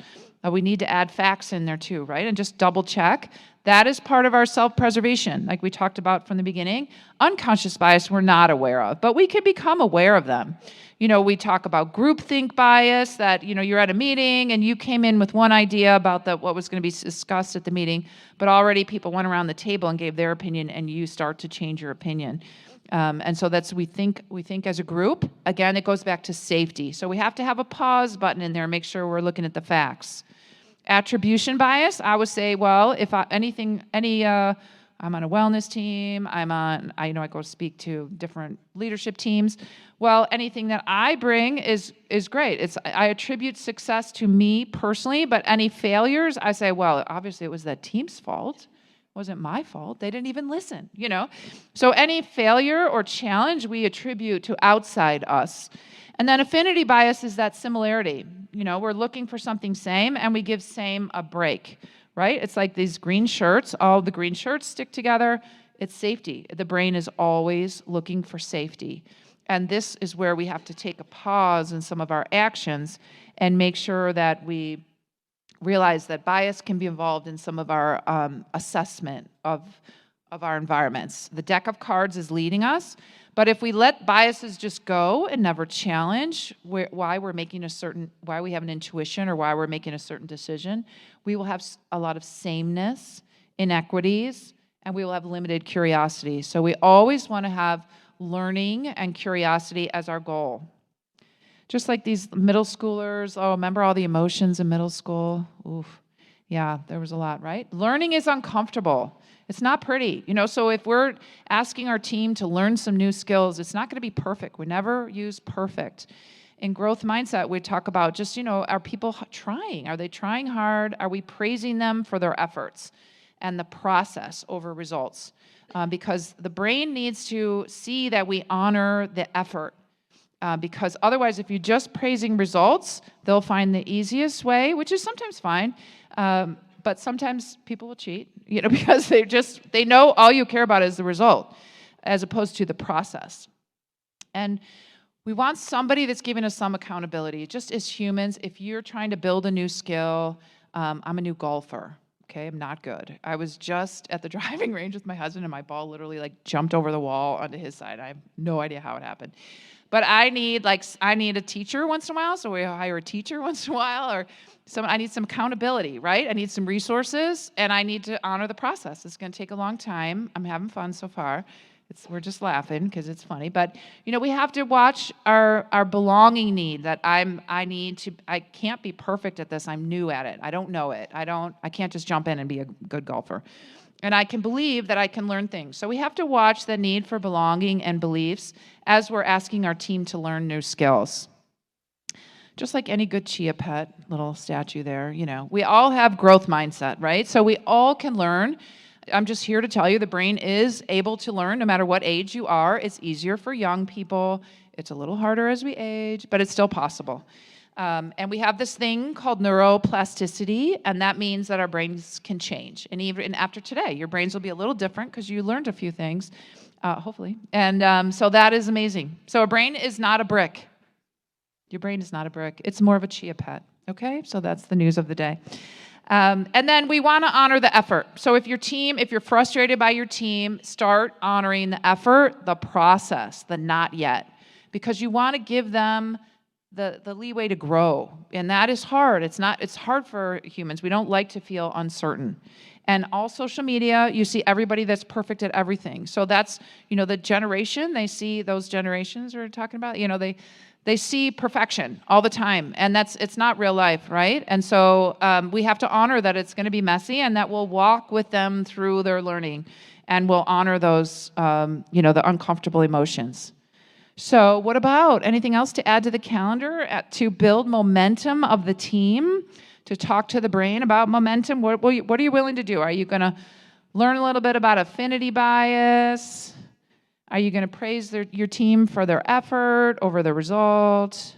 We need to add facts in there too, right? And just double check. That is part of our self-preservation, like we talked about from the beginning. Unconscious bias we're not aware of, but we can become aware of them. We talk about groupthink bias, that, you're at a meeting and you came in with one idea about what was going to be discussed at the meeting, but already people went around the table and gave their opinion and you start to change your opinion. And so we think as a group. Again, it goes back to safety. So we have to have a pause button in there, make sure we're looking at the facts. Attribution bias, I would say, well, if I'm on a wellness team, I go speak to different leadership teams. Well, anything that I bring is great. I attribute success to me personally, but any failures, I say, well, obviously it was that team's fault. It wasn't my fault. They didn't even listen, So any failure or challenge we attribute to outside us. And then affinity bias is that similarity. We're looking for something same, and we give same a break, right? It's like these green shirts. All the green shirts stick together. It's safety. The brain is always looking for safety. And this is where we have to take a pause in some of our actions and make sure that we realize that bias can be involved in some of our assessment of our environments. The deck of cards is leading us. But if we let biases just go and never challenge why we have an intuition or why we're making a certain decision, we will have a lot of sameness, inequities, and we will have limited curiosity. So we always want to have learning and curiosity as our goal. Just like these middle schoolers, remember all the emotions in middle school? Oof. Yeah, there was a lot, right? Learning is uncomfortable. It's not pretty, so if we're asking our team to learn some new skills, it's not going to be perfect. We never use perfect. In growth mindset, we talk about just, are people trying? Are they trying hard? Are we praising them for their efforts and the process over results? Because the brain needs to see that we honor the effort. Because otherwise, if you're just praising results, they'll find the easiest way, which is sometimes fine. But sometimes people will cheat, because they know all you care about is the result, as opposed to the process. And we want somebody that's giving us some accountability. Just as humans, if you're trying to build a new skill, I'm a new golfer. Okay, I'm not good. I was just at the driving range with my husband, and my ball literally jumped over the wall onto his side. I have no idea how it happened. But I need a teacher once in a while, so we hire a teacher once in a while, or I need some accountability, right? I need some resources, and I need to honor the process. It's going to take a long time. I'm having fun so far. We're just laughing because it's funny, but we have to watch our belonging need. That I can't be perfect at this. I'm new at it. I don't know it. I can't just jump in and be a good golfer. And I can believe that I can learn things. So we have to watch the need for belonging and beliefs as we're asking our team to learn new skills. Just like any good chia pet, little statue there, we all have growth mindset, right? So we all can learn. I'm just here to tell you the brain is able to learn no matter what age you are. It's easier for young people. It's a little harder as we age, but it's still possible. And we have this thing called neuroplasticity, and that means that our brains can change. And even after today, your brains will be a little different because you learned a few things, hopefully. And so that is amazing. So a brain is not a brick. Your brain is not a brick. It's more of a chia pet, okay? So that's the news of the day. And then we want to honor the effort. So if you're frustrated by your team, start honoring the effort, the process, the not yet, because you want to give them the leeway to grow. And that is hard. It's hard for humans. We don't like to feel uncertain. And all social media, you see everybody that's perfect at everything. So that's, the generation, they see those generations we're talking about, they see perfection all the time. And it's not real life, right? And so we have to honor that it's going to be messy, and that we'll walk with them through their learning, and we'll honor those, the uncomfortable emotions. So what about anything else to add to the calendar to build momentum of the team, to talk to the brain about momentum? What are you willing to do? Are you going to learn a little bit about affinity bias? Are you going to praise your team for their effort over the result?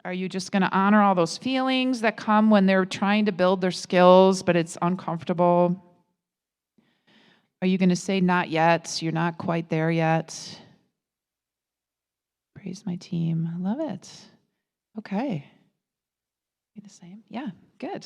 Are you just going to honor all those feelings that come when they're trying to build their skills, but it's uncomfortable? Are you going to say, not yet, you're not quite there yet? Praise my team. I love it. Okay. Be the same? Yeah, good.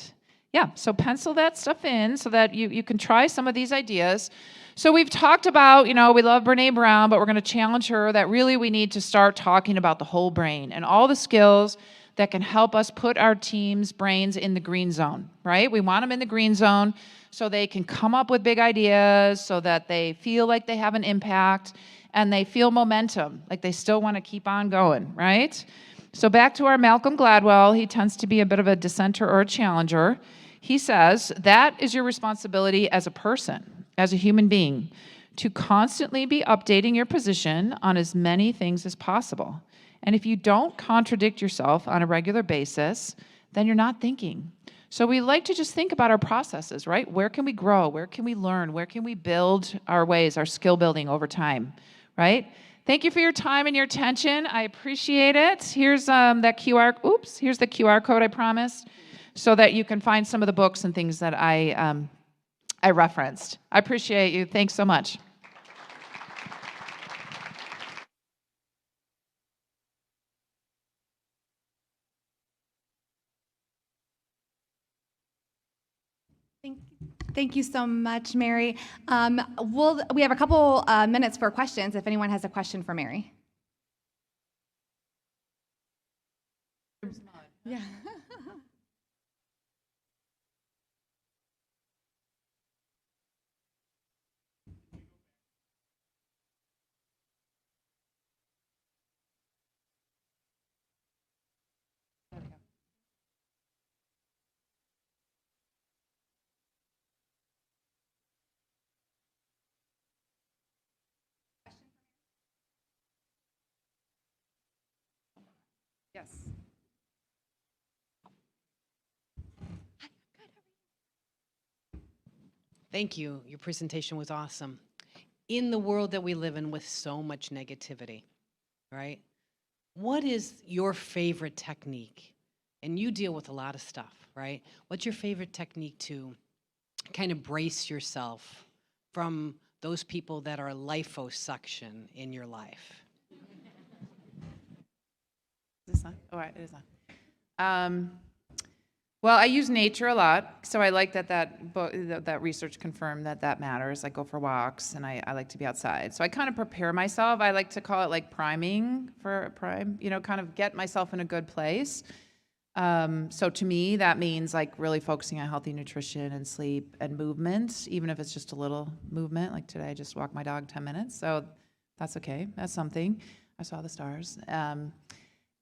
Yeah, so pencil that stuff in so that you can try some of these ideas. So we've talked about, we love Brene Brown, but we're going to challenge her that really we need to start talking about the whole brain and all the skills that can help us put our team's brains in the green zone, right? We want them in the green zone so they can come up with big ideas, so that they feel like they have an impact and they feel momentum, like they still want to keep on going, right? So back to our Malcolm Gladwell, he tends to be a bit of a dissenter or a challenger. He says, that is your responsibility as a person, as a human being, to constantly be updating your position on as many things as possible. And if you don't contradict yourself on a regular basis, then you're not thinking. So we like to just think about our processes, right? Where can we grow? Where can we learn? Where can we build our ways, our skill building over time, right? Thank you for your time and your attention. I appreciate it. Here's here's the QR code I promised, so that you can find some of the books and things that I referenced. I appreciate you. Thanks so much. Thank you so much, Mary. We have a couple minutes for questions if anyone has a question for Mary. Yeah. Yes. Thank you. Your presentation was awesome. In the world that we live in with so much negativity, right? What is your favorite technique? And you deal with a lot of stuff, right? What's your favorite technique to kind of brace yourself from those people that are liposuction in your life? Is this on? Oh, right, it is on. Well, I use nature a lot, so I like that research confirmed that matters. I go for walks, and I like to be outside. So I kind of prepare myself. I like to call it like priming kind of get myself in a good place. So to me, that means like really focusing on healthy nutrition and sleep and movement, even if it's just a little movement. Like today, I just walked my dog 10 minutes, so that's okay. That's something. I saw the stars.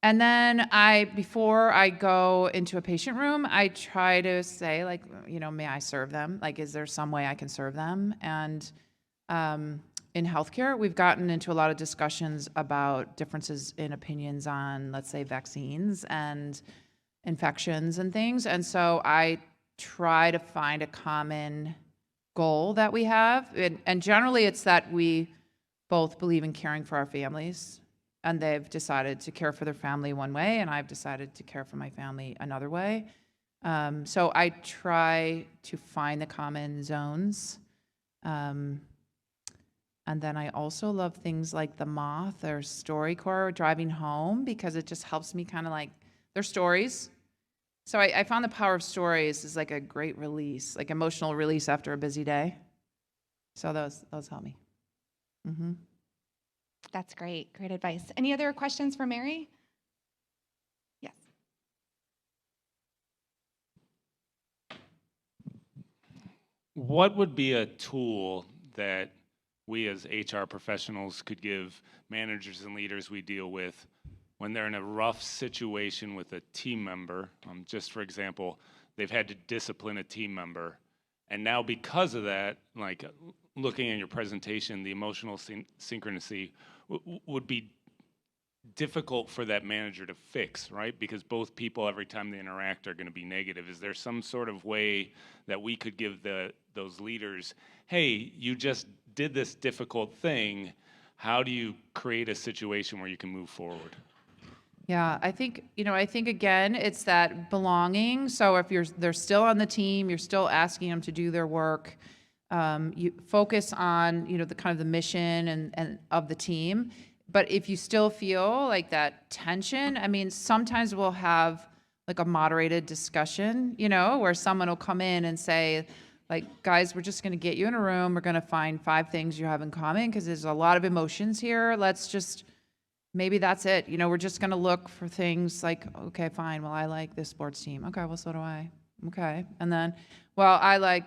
And then before I go into a patient room, I try to say, like, may I serve them? Like, is there some way I can serve them? And in healthcare, we've gotten into a lot of discussions about differences in opinions on, let's say, vaccines and infections and things. And so I try to find a common goal that we have. And generally, it's that we both believe in caring for our families. And they've decided to care for their family one way, and I've decided to care for my family another way. So I try to find the common zones. And then I also love things like The Moth or StoryCorps, Driving Home, because it just helps me kind of like, they're stories. So I found the power of stories is like a great release, like emotional release after a busy day. So those help me. Mm-hmm. That's great. Great advice. Any other questions for Mary? Yes. What would be a tool that we as HR professionals could give managers and leaders we deal with when they're in a rough situation with a team member? Just for example, they've had to discipline a team member. And now because of that, like looking at your presentation, the emotional synchronicity would be difficult for that manager to fix, right? Because both people, every time they interact, are going to be negative. Is there some sort of way that we could give those leaders, hey, you just did this difficult thing, how do you create a situation where you can move forward? Yeah, I think, again, it's that belonging. So if they're still on the team, you're still asking them to do their work. You focus on, the kind of the mission and of the team. But if you still feel like that tension, I mean, sometimes we'll have like a moderated discussion, where someone will come in and say, like, guys, we're just going to get you in a room. We're going to find 5 things you have in common because there's a lot of emotions here. Let's just, maybe that's it. We're just going to look for things like, okay, fine. Well, I like this sports team. Okay, well, so do I. Okay. And then, well, I like,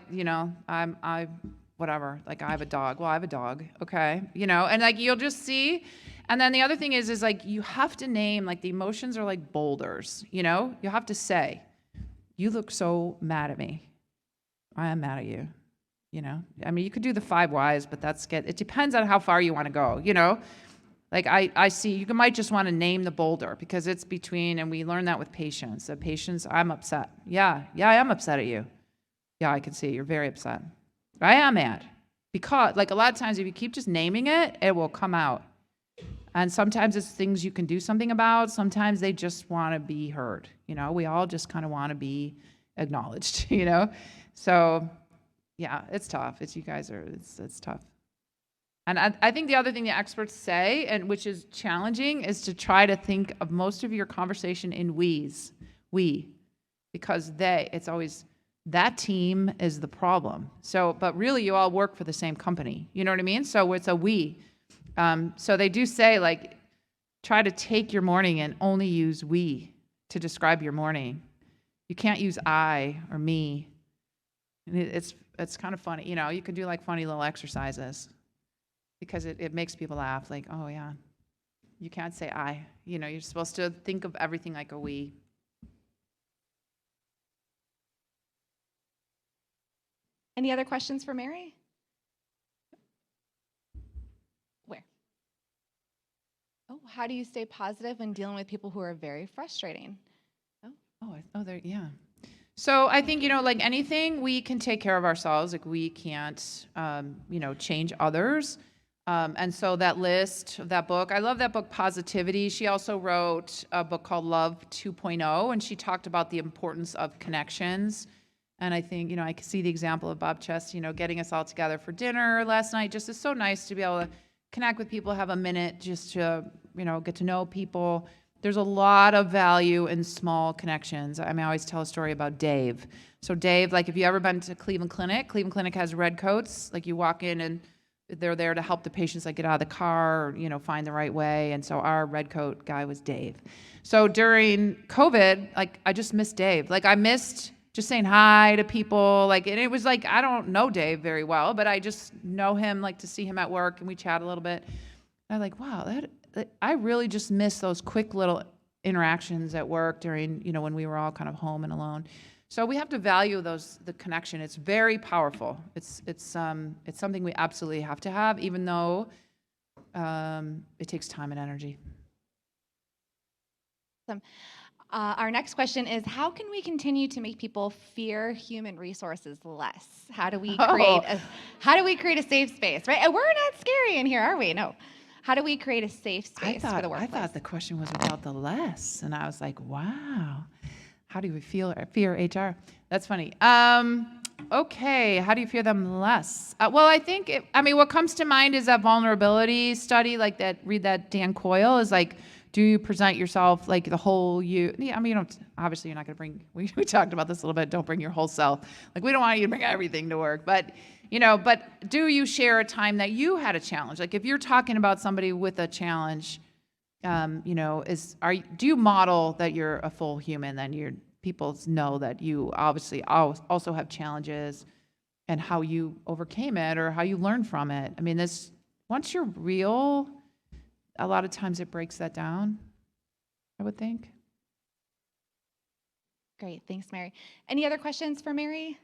I whatever, like I have a dog. Well, I have a dog. Okay. And like you'll just see. And then the other thing is like you have to name, like the emotions are like boulders, you have to say, you look so mad at me. I am mad at you. I mean, you could do the 5 whys, but it depends on how far you want to go, Like I see, you might just want to name the boulder because it's between, and we learn that with patients. That patients, I'm upset. Yeah, I am upset at you. Yeah, I can see you're very upset. I am mad because, like a lot of times, if you keep just naming it, it will come out. And sometimes it's things you can do something about. Sometimes they just want to be heard. We all just kind of want to be acknowledged. So yeah, it's tough. It's tough. And I think the other thing the experts say, and which is challenging, is to try to think of most of your conversation in we, because it's always that team is the problem. So, but really you all work for the same company. You know what I mean? So it's a we. So they do say, like, try to take your morning and only use we to describe your morning. You can't use I or me. And it's kind of funny. You can do like funny little exercises because it makes people laugh. Like, oh yeah, you can't say I. You're supposed to think of everything like a we. Any other questions for Mary? Where? Oh, how do you stay positive when dealing with people who are very frustrating? There, yeah. So I think, like anything, we can take care of ourselves. Like we can't, change others. And so that list of that book, I love that book, Positivity. She also wrote a book called Love 2.0, and she talked about the importance of connections. And I think, I can see the example of Bob Chest, getting us all together for dinner last night. Just is so nice to be able to connect with people, have a minute just to, get to know people. There's a lot of value in small connections. I always tell a story about Dave. So Dave, like if you ever been to Cleveland Clinic has red coats. Like you walk in and they're there to help the patients like get out of the car or, find the right way. And so our red coat guy was Dave. So during COVID, like I just missed Dave. Like I missed just saying hi to people. Like, and it was like, I don't know Dave very well, but I just know him, like to see him at work and we chat a little bit. And I'm like, wow, I really just miss those quick little interactions at work during, when we were all kind of home and alone. So we have to value the connection. It's very powerful. It's something we absolutely have to have, even though it takes time and energy. Awesome. Our next question is, how can we continue to make people fear human resources less? How do we create a safe space, right? And we're not scary in here, are we? No. How do we create a safe space for the workplace? I thought the question was about the less, and I was like, wow. How do we fear HR? That's funny. Okay, how do you fear them less? Well, I think, what comes to mind is that vulnerability study, like that, read that Dan Coyle, is like, do you present yourself like the whole you? Yeah, obviously you're not going to bring, we talked about this a little bit, don't bring your whole self. Like we don't want you to bring everything to work, but do you share a time that you had a challenge? Like if you're talking about somebody with a challenge, do you model that you're a full human, then people know that you obviously also have challenges and how you overcame it or how you learn from it? Once you're real, a lot of times it breaks that down, I would think. Great, thanks, Mary. Any other questions for Mary?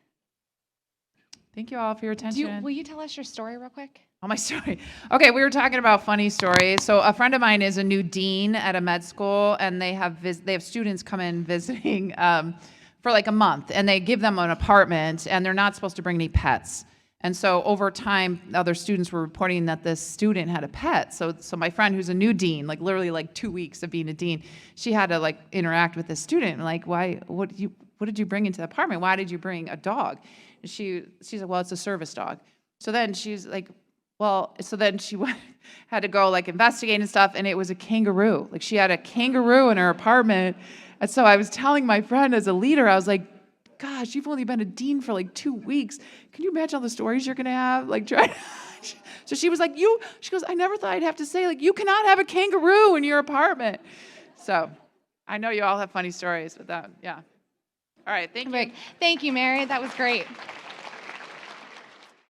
Thank you all for your attention. Will you tell us your story real quick? Oh, my story. Okay, we were talking about funny stories. So a friend of mine is a new dean at a med school, and they have students come in visiting for like a month, and they give them an apartment, and they're not supposed to bring any pets. And so over time, other students were reporting that this student had a pet. So my friend, who's a new dean, like literally like 2 weeks of being a dean, she had to like interact with this student. Like, why? What did you bring into the apartment? Why did you bring a dog? And she said, well, it's a service dog. So then she's like, so then she had to go like investigate and stuff, and it was a kangaroo. Like she had a kangaroo in her apartment. And so I was telling my friend as a leader, I was like, gosh, you've only been a dean for like 2 weeks. Can you imagine all the stories you're gonna have? Like try. So she was like, she goes, I never thought I'd have to say, like, you cannot have a kangaroo in your apartment. So I know you all have funny stories with that. Yeah. All right, thank you. Thank you, Mary. That was great.